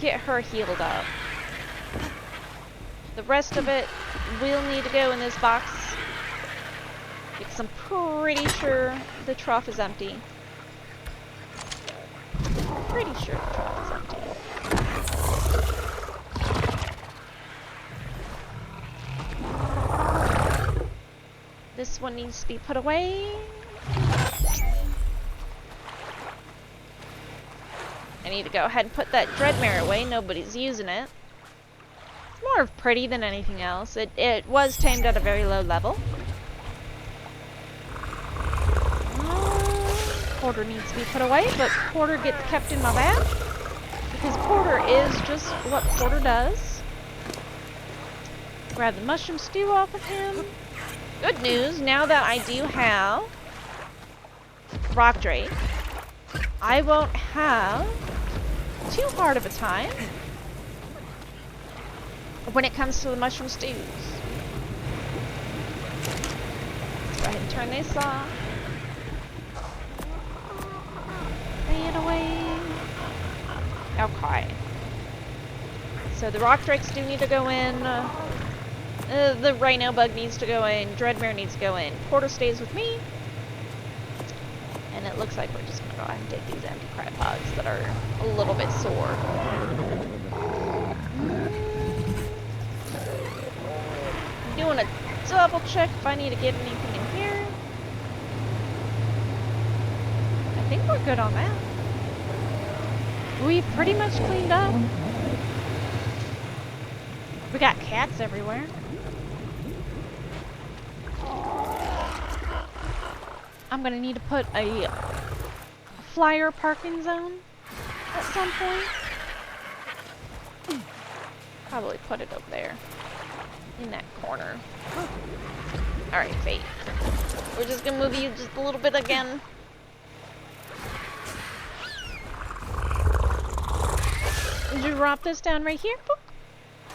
Get her healed up. The rest of it will need to go in this box, because I'm pretty sure the trough is empty. Pretty sure the trough is empty. This one needs to be put away. I need to go ahead and put that Dreadmare away. Nobody's using it. It's more of pretty than anything else. It was tamed at a very low level. Porter needs to be put away, but Porter gets kept in my bag because Porter is just what Porter does. Grab the mushroom stew off of him. Good news, now that I do have Rock Drake, I won't have too hard of a time when it comes to the mushroom stews. Let's go ahead and turn this off. Lay it away. Okay. So the rock drakes do need to go in. The rhino bug needs to go in. Dreadmare needs to go in. Porter stays with me. And it looks like we're just going to go ahead and take these empty crypods that are a little bit sore. Doing a double check if I need to get anything in here. I think we're good on that. We've pretty much cleaned up. We got cats everywhere. I'm gonna need to put a flyer parking zone at some point. Probably put it over there. In that corner. Alright, Fate. We're just gonna move you just a little bit again. Drop this down right here. Boop.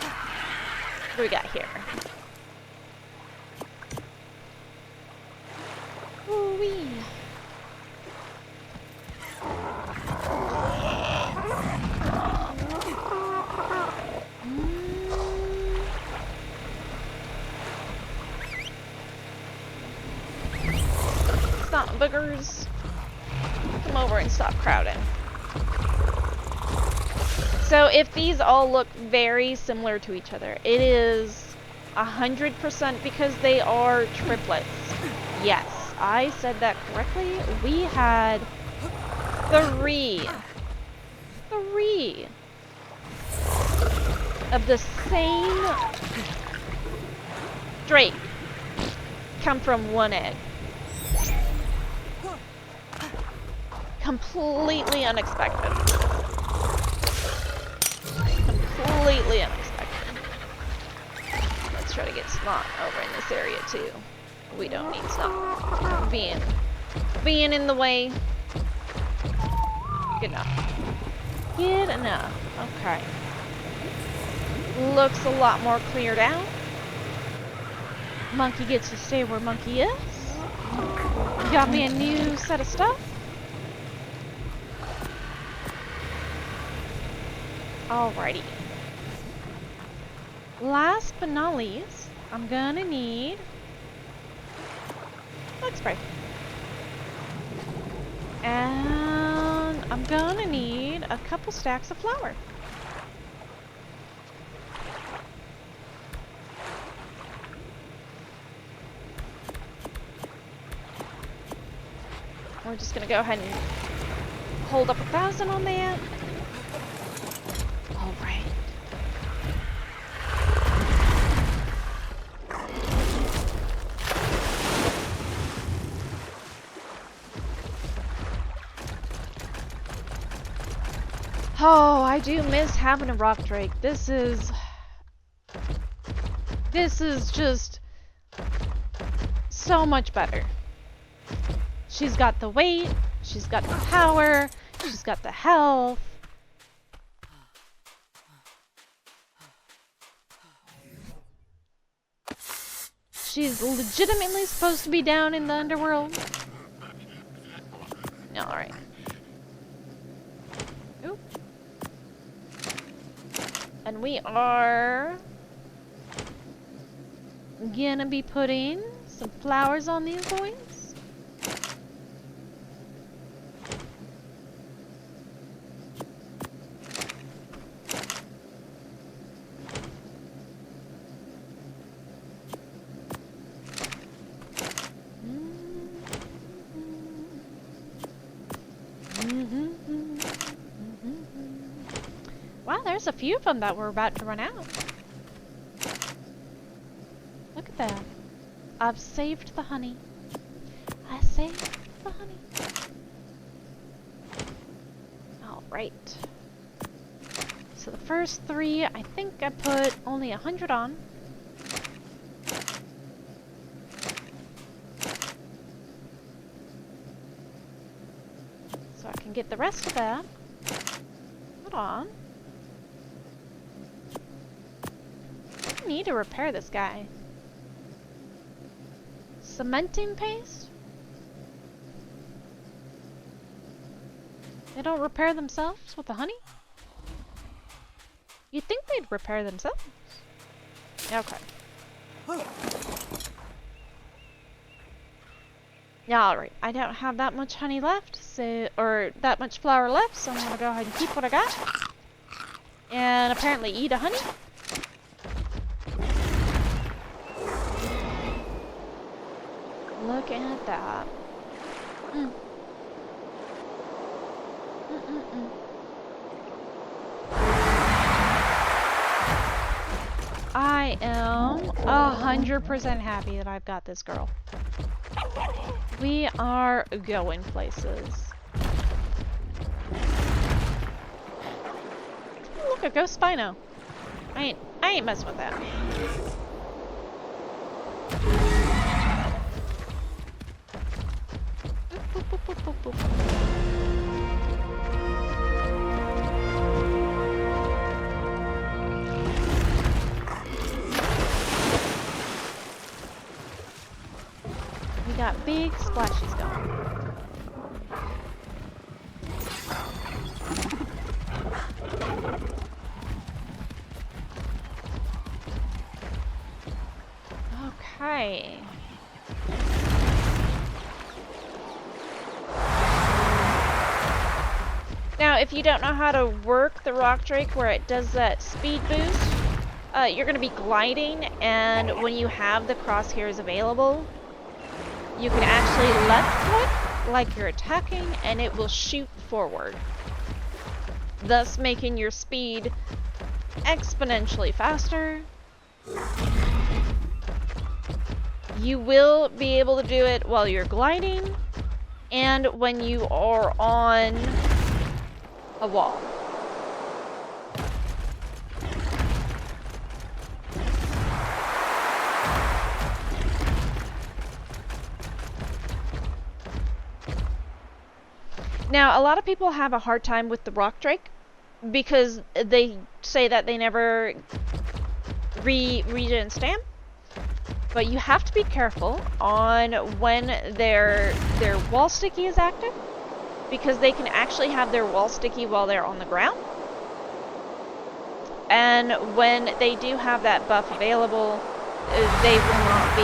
What do we got here? Ooh-wee. Stop, boogers. Come over and stop crowding. So if these all look very similar to each other, it is 100% because they are triplets. Yes, I said that correctly. We had three of the same drake come from one egg. Completely unexpected. Completely unexpected. Let's try to get Snot over in this area too. We don't need Snot being in the way. Good enough. Good enough. Okay. Looks a lot more cleared out. Monkey gets to stay where Monkey is. Got me a new set of stuff. Alrighty. Last but not least, I'm gonna need bug spray. And I'm gonna need a couple stacks of flour. We're just gonna go ahead and hold up 1,000 on that. All right. Oh, I do miss having a rock drake. This is just so much better. She's got the weight, she's got the power, she's got the health. She's legitimately supposed to be down in the underworld. Alright. Oop. And we are gonna be putting some flowers on these boys. Wow, there's a few of them that we're about to run out. Look at that. I've saved the honey. I saved the honey. Alright. So the first 3, I think I put only 100 on. So I can get the rest of that. Hold on. I need to repair this guy. Cementing paste? They don't repair themselves with the honey? You'd think they'd repair themselves. Okay. Alright, I don't have that much honey left, so, or that much flour left, so I'm gonna go ahead and keep what I got. And apparently eat a honey. Look at that. Mm. Mm-mm-mm. I am 100% happy that I've got this girl. We are going places. Look, a ghost Spino. I ain't messing with that. Boop, boop, boop, boop, boop, boop. We got big splashes going. Okay. Now, if you don't know how to work the rock drake where it does that speed boost, you're going to be gliding, and when you have the crosshairs available, you can actually left click like you're attacking, and it will shoot forward, thus making your speed exponentially faster. You will be able to do it while you're gliding and when you are on a wall. Now, a lot of people have a hard time with the rock drake because they say that they never regen stam. But you have to be careful on when their wall sticky is active, because they can actually have their wall sticky while they're on the ground. And when they do have that buff available, they will not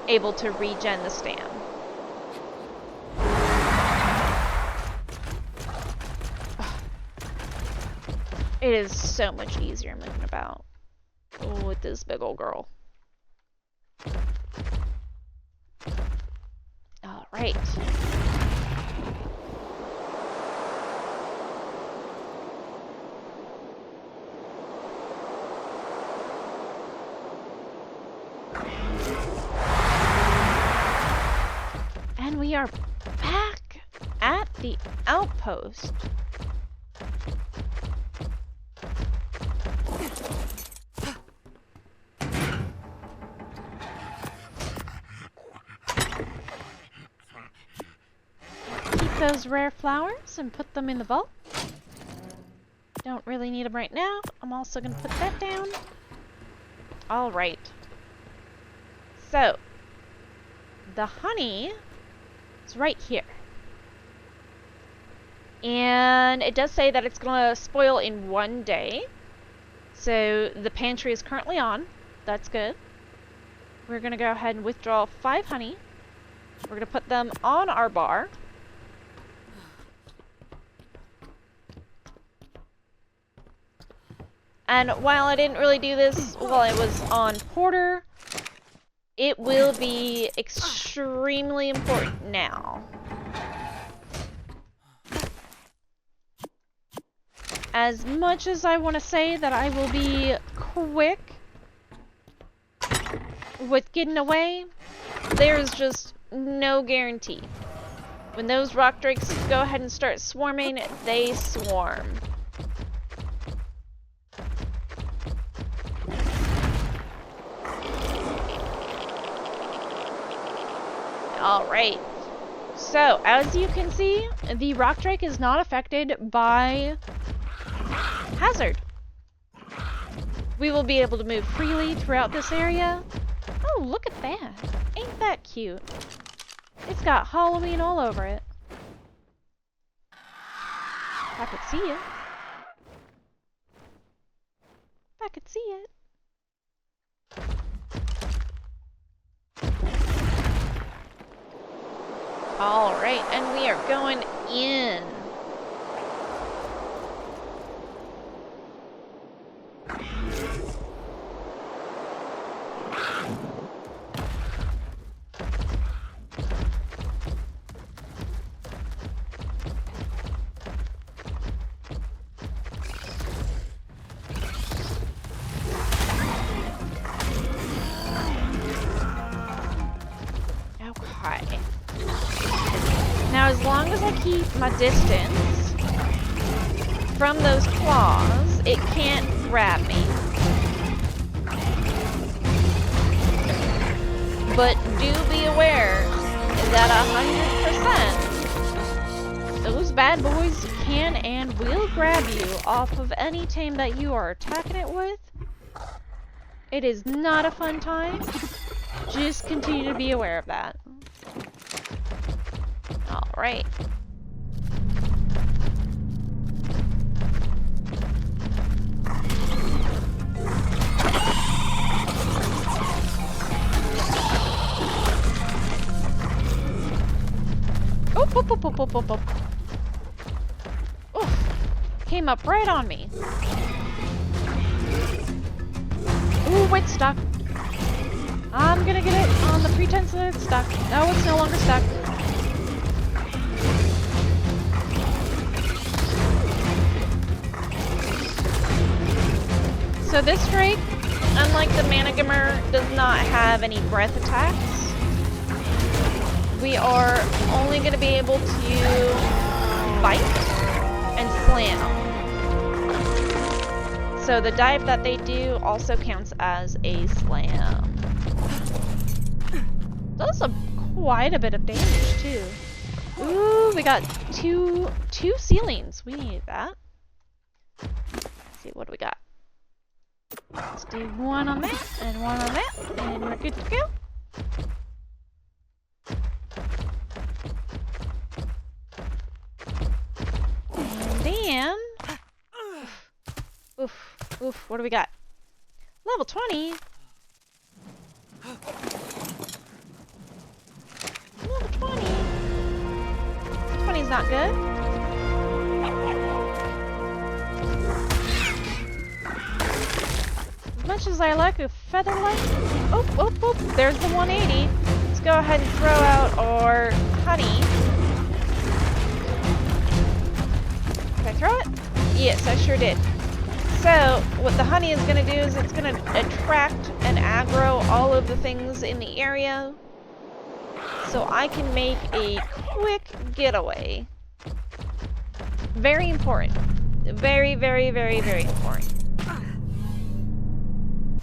be able to regen the stam. It is so much easier moving about with this big old girl. All right. And we are back at the outpost. Those rare flowers and put them in the vault. Don't really need them right now. I'm also going to put that down. Alright. So, the honey is right here. And it does say that it's going to spoil in 1 day. So, the pantry is currently on. That's good. We're going to go ahead and withdraw 5 honey. We're going to put them on our bar. And while I didn't really do this while I was on Porter, it will be extremely important now. As much as I want to say that I will be quick with getting away, there's just no guarantee. When those rock drakes go ahead and start swarming, they swarm. Alright, so as you can see, the rock drake is not affected by hazard. We will be able to move freely throughout this area. Oh, look at that. Ain't that cute? It's got Halloween all over it. I could see it. I could see it. Alright, and we are going in. Okay. Now, as long as I keep my distance from those claws, it can't grab me. But do be aware that 100% those bad boys can and will grab you off of any tame that you are attacking it with. It is not a fun time. Just continue to be aware of that. Alright. Oop, oop, oop, oop, oop, oop, oop. Oof. Came up right on me. Ooh, it's stuck. I'm gonna get it on the pretense that it's stuck. No, it's no longer stuck. So this drake, unlike the Manigamer, does not have any breath attacks. We are only going to be able to bite and slam. So the dive that they do also counts as a slam. Does quite a bit of damage too. Ooh, we got two ceilings. We need that. Let's see, what do we got? Let's do one on that and one on that, and we're good to go. And then, oof, what do we got? Level 20. Level 20. 20's not good. As much as I like a featherlight. Oh, there's the 180. Let's go ahead and throw out our honey. Did I throw it? Yes, I sure did. So, what the honey is going to do is it's going to attract and aggro all of the things in the area. So I can make a quick getaway. Very important. Very, very, very, very important.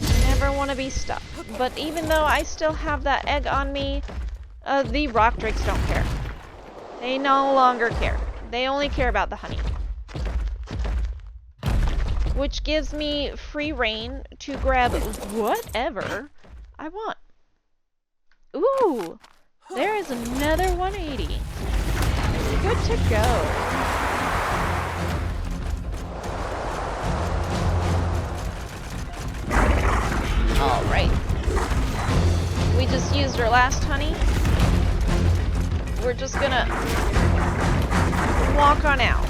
Never want to be stuck. But even though I still have that egg on me, the rock drakes don't care. They no longer care. They only care about the honey. Which gives me free reign to grab whatever I want. Ooh! There is another 180. Good to go. Alright. We just used our last honey. We're just gonna walk on out.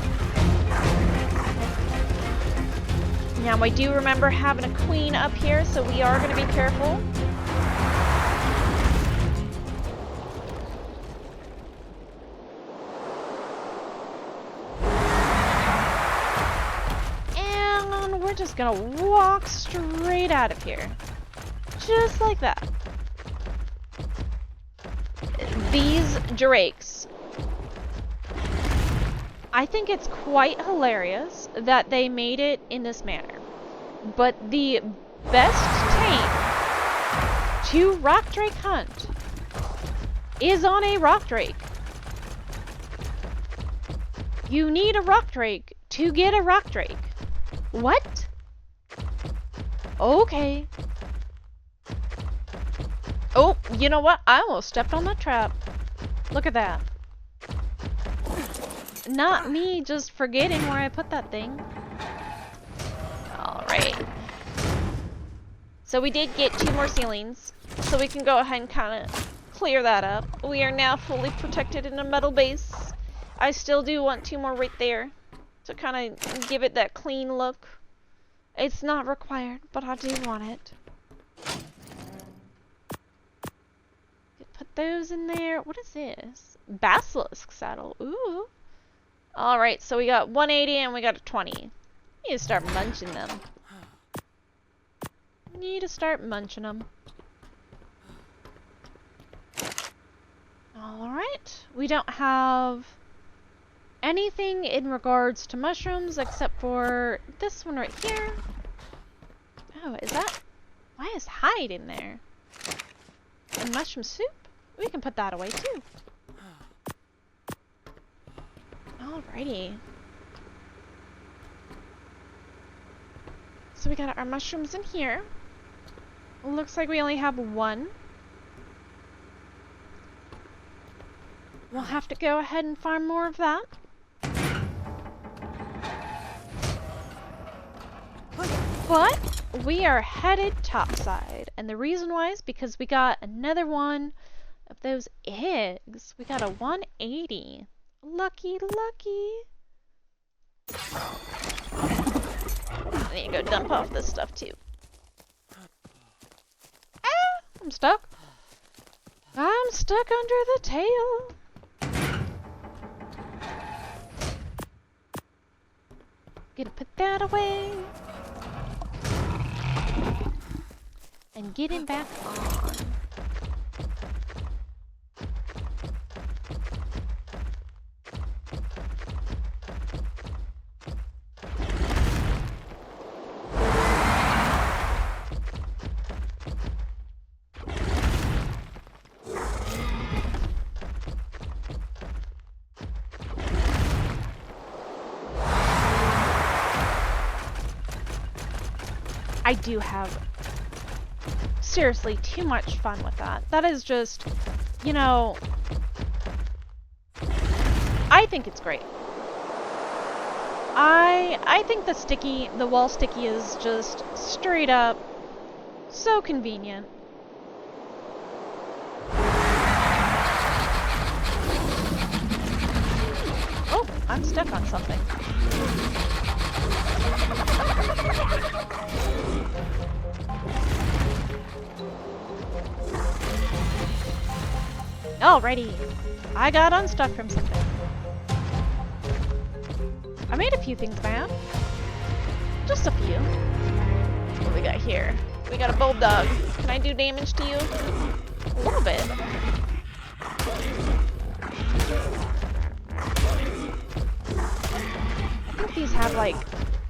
Now I do remember having a queen up here, so we are gonna be careful. And we're just gonna walk straight out of here. Just like that. These drakes. I think it's quite hilarious that they made it in this manner. But the best tame to rock drake hunt is on a rock drake. You need a rock drake to get a rock drake. What? Okay. Oh, you know what? I almost stepped on that trap. Look at that. Not me just forgetting where I put that thing. Alright. So we did get 2 more ceilings, so we can go ahead and kind of clear that up. We are now fully protected in a metal base. I still do want 2 more right there to kind of give it that clean look. It's not required, but I do want it. Put those in there. What is this? Basilisk saddle. Ooh. Alright, so we got 180 and we got a 20. Need to start munching them. Need to start munching them. Alright. We don't have anything in regards to mushrooms except for this one right here. Oh, is that... Why is hide in there? And mushroom soup? We can put that away too. Alrighty. So we got our mushrooms in here. Looks like we only have 1. We'll have to go ahead and farm more of that. But we are headed topside. And the reason why is because we got another one of those eggs. We got a 180. Lucky, lucky. I need to go dump off this stuff too. Ah, I'm stuck. I'm stuck under the tail. Gonna put that away. And get him back on. I do have seriously too much fun with that. That is just, you know, I think it's great. I think the wall sticky is just straight up so convenient. Oh, I'm stuck on something. Alrighty, I got unstuck from something. I made a few things bad. Just a few. What we got here? We got a bulldog. Can I do damage to you? A little bit. I think these have like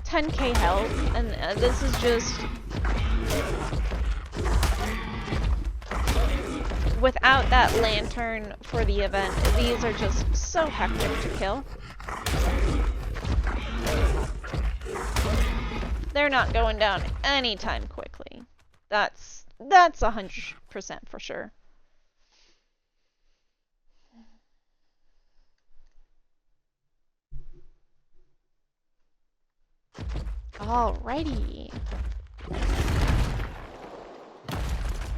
10k health, and this is just... Without that lantern for the event, these are just so hectic to kill. They're not going down anytime quickly. That's 100% for sure. Alrighty.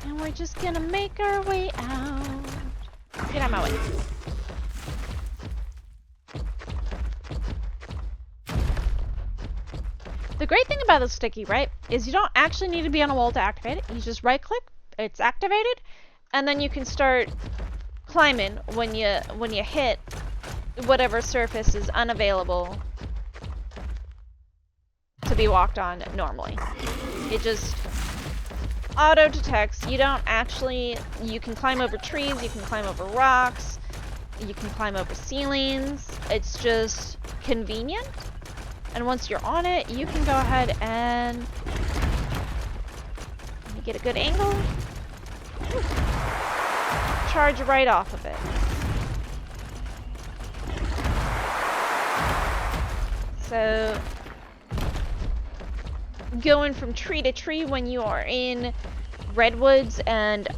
And we're just gonna make our way out. Get out of my way. The great thing about the sticky, right, is you don't actually need to be on a wall to activate it. You just right click, it's activated, and then you can start climbing when you hit whatever surface is unavailable to be walked on normally. It just auto detects. You don't actually, you can climb over trees, you can climb over rocks, you can climb over ceilings. It's just convenient. And once you're on it, you can go ahead and you get a good angle. Whew. Charge right off of it. So going from tree to tree when you are in redwoods and,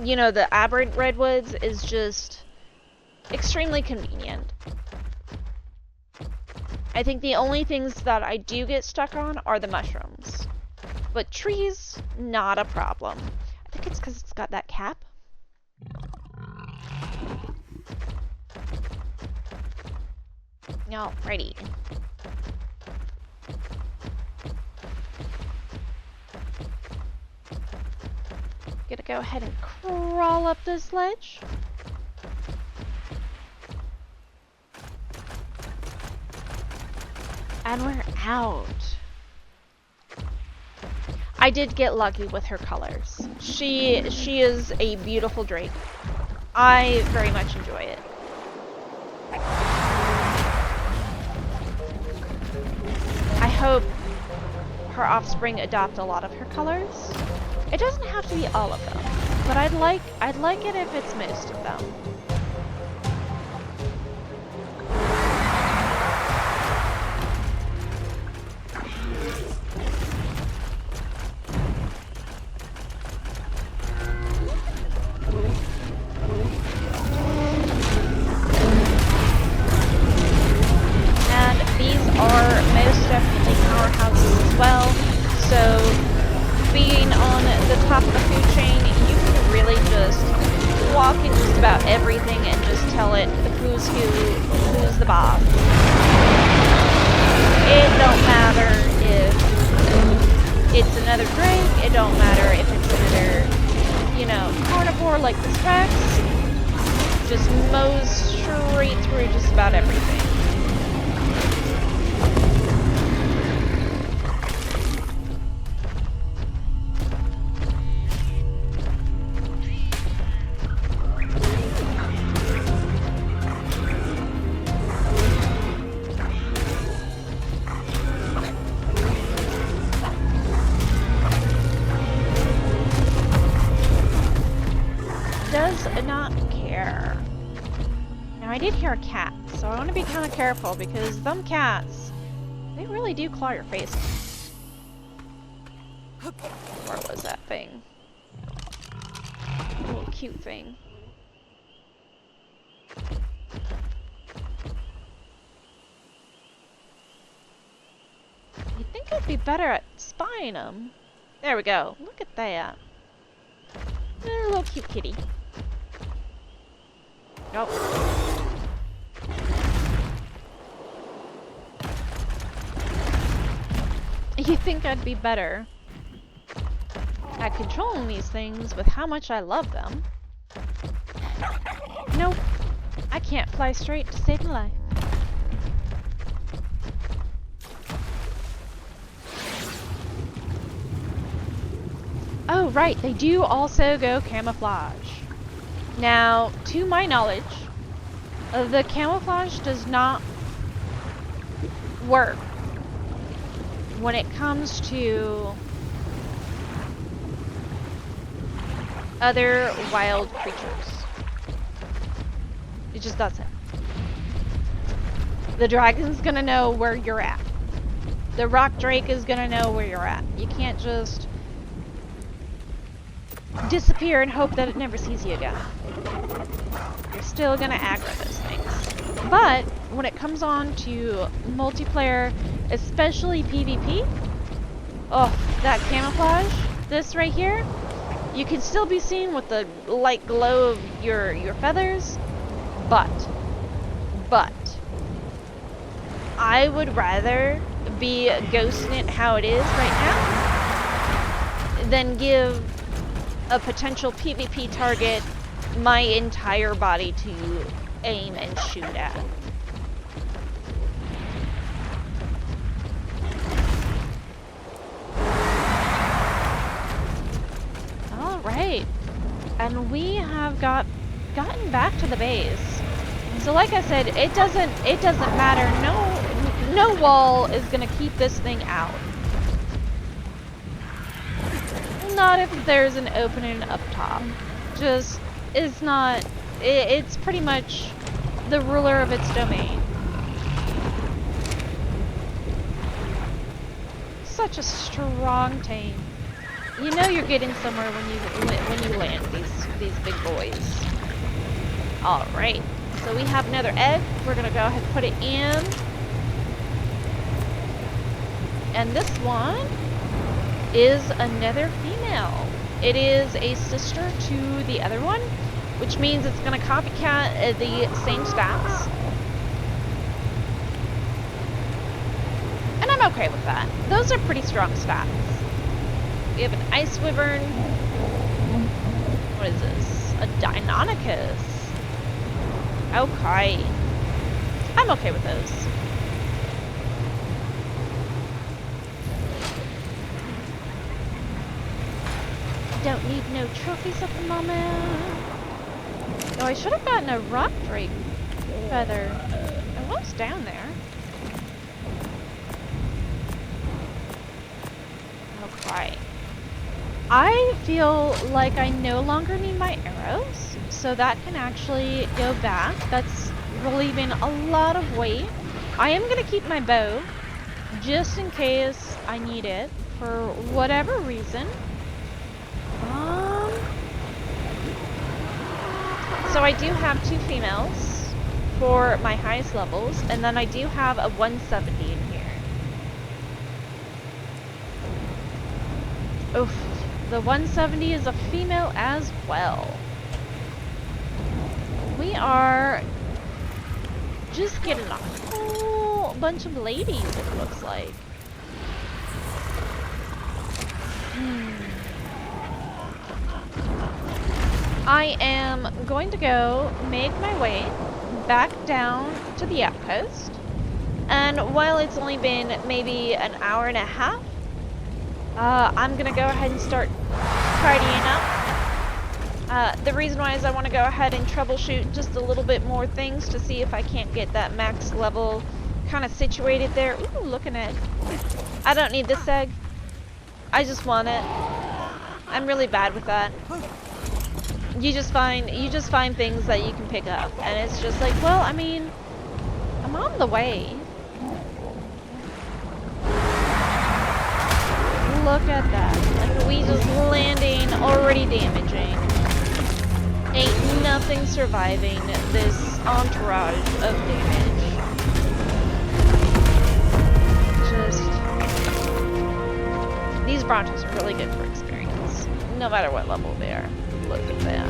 you know, the aberrant redwoods is just extremely convenient. I think the only things that I do get stuck on are the mushrooms. But trees, not a problem. I think it's because it's got that cap. Alrighty. Gonna go ahead and crawl up this ledge. And we're out. I did get lucky with her colors. She is a beautiful drake. I very much enjoy it. I hope her offspring adopt a lot of her colors. It doesn't have to be all of them, but I'd like it if it's most of them. And these are most definitely powerhouses as well, so being on the top of the food chain, you can really just walk in just about everything and just tell it who's who's the boss. It don't matter if it's another drake, it don't matter if it's another, you know, carnivore like the Rex. Just mows straight through just about everything. Does not care. Now I did hear a cat, so I want to be kind of careful because them cats, they really do claw your face. Where was that thing? A little cute thing. You'd think I'd be better at spying them. There we go. Look at that. A little cute kitty. Nope. You think I'd be better at controlling these things with how much I love them? Nope. I can't fly straight to save my life. Oh, right, they do also go camouflage. Now, to my knowledge, the camouflage does not work when it comes to other wild creatures. It just doesn't. The dragon's gonna know where you're at. The rock drake is gonna know where you're at. You can't just disappear and hope that it never sees you again. You're still gonna aggro those things. But when it comes on to multiplayer, especially PvP, oh, that camouflage, this right here, you can still be seen with the light glow of your feathers, but I would rather be ghosting it how it is right now than give a potential PvP target my entire body to aim and shoot at. Alright. And we have gotten back to the base. So like I said, it doesn't matter. No wall is gonna keep this thing out. Not if there's an opening up top. Just, it's not, it's pretty much the ruler of its domain. Such a strong tame. You know you're getting somewhere when you land these big boys. All right, so we have another egg. We're gonna go ahead and put it in, and this one is another female. It is a sister to the other one, which means it's going to copycat the same stats. And I'm okay with that. Those are pretty strong stats. We have an Ice Wyvern. What is this? A Deinonychus. Okay. I'm okay with those. Don't need no trophies at the moment. Oh, I should have gotten a rock drake feather. I was down there. Okay. I feel like I no longer need my arrows, so that can actually go back. That's relieving a lot of weight. I am going to keep my bow, just in case I need it, for whatever reason. So I do have 2 females for my highest levels, and then I do have a 170 in here. Oof. The 170 is a female as well. We are just getting a whole bunch of ladies, it looks like. I am going to go make my way back down to the outpost. And while it's only been maybe an hour and a half, I'm gonna go ahead and start tidying up. The reason why is I want to go ahead and troubleshoot just a little bit more things to see if I can't get that max level kind of situated there. Ooh, looking at. I don't need this egg. I just want it. I'm really bad with that. You just find things that you can pick up, and it's just like, well, I mean, I'm on the way. Look at that. Like, we just landing, already damaging. Ain't nothing surviving this entourage of damage. Just... These Brontos are really good for experience, no matter what level they are. Look at that.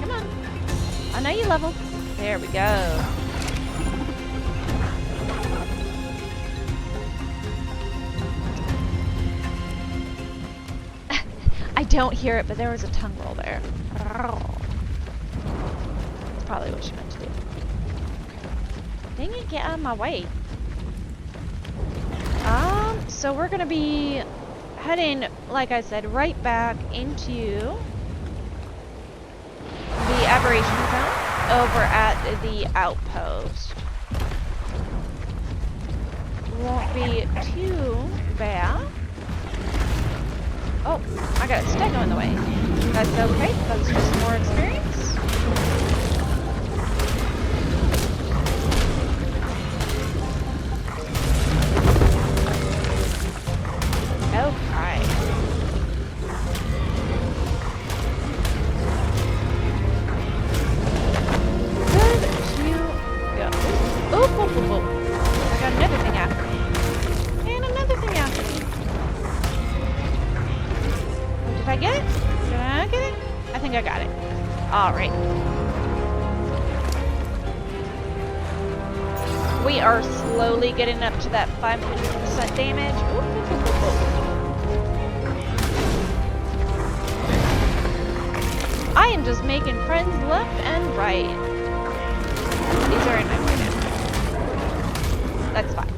Come on. I know you level. There we go. I don't hear it, but there was a tongue roll there. That's probably what she meant to do. Dang it, get out of my way. So we're gonna be heading, like I said, right back into the aberration zone over at the outpost. Won't be too bad. Oh, I got a stego in the way. That's okay, that's just more experience. Okay. Good to go. Oh, whoa, whoa, whoa. I got another thing after me. And another thing after me. Did I get it? Did I get it? I think I got it. Alright. We are slowly getting up to that 500% damage. Ooh, ooh, ooh, ooh. I am just making friends left and right. These are in my way now. That's fine.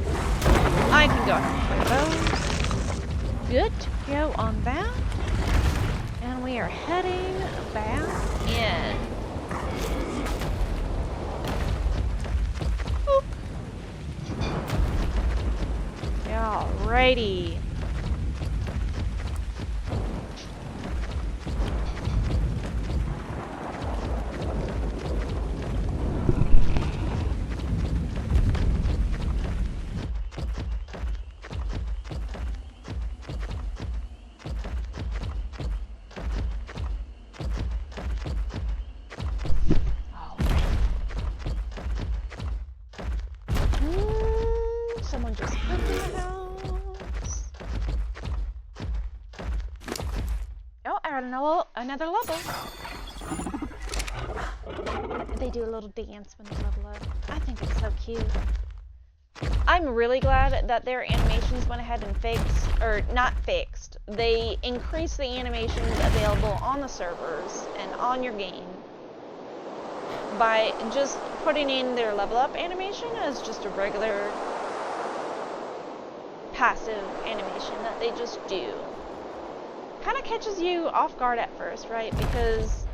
I can go ahead and put those. Good to go on that. And we are heading back in. Boop. Alrighty. Someone just opened the house. another level. They do a little dance when they level up. I think it's so cute. I'm really glad that their animations went ahead and fixed, or not fixed, they increased the animations available on the servers and on your game by just putting in their level up animation as just a regular passive animation that they just do. Kind of catches you off guard at first, right? Because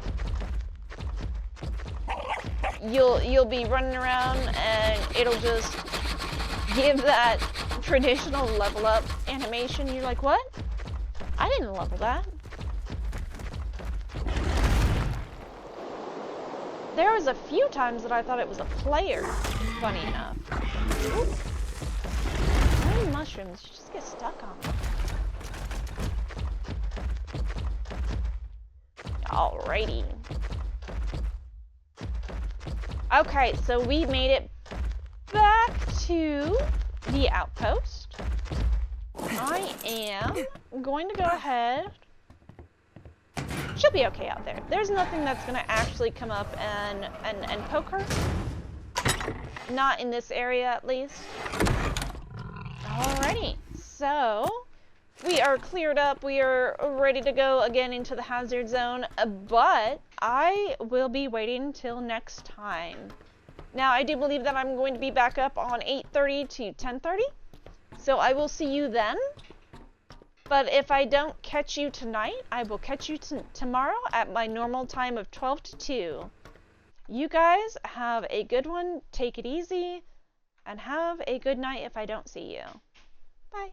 you'll be running around and it'll just give that traditional level up animation. You're like, what? I didn't level that. There was a few times that I thought it was a player, funny enough. Ooh. Many mushrooms, you just get stuck on them. Alrighty. Okay, so we made it back to the outpost. I am going to go ahead. She'll be okay out there. There's nothing that's going to actually come up and poke her. Not in this area, at least. Alrighty, so we are cleared up. We are ready to go again into the hazard zone, but I will be waiting till next time. Now, I do believe that I'm going to be back up on 8:30 to 10:30, so I will see you then. But if I don't catch you tonight, I will catch you tomorrow at my normal time of 12 to 2. You guys have a good one, take it easy, and have a good night if I don't see you. Bye.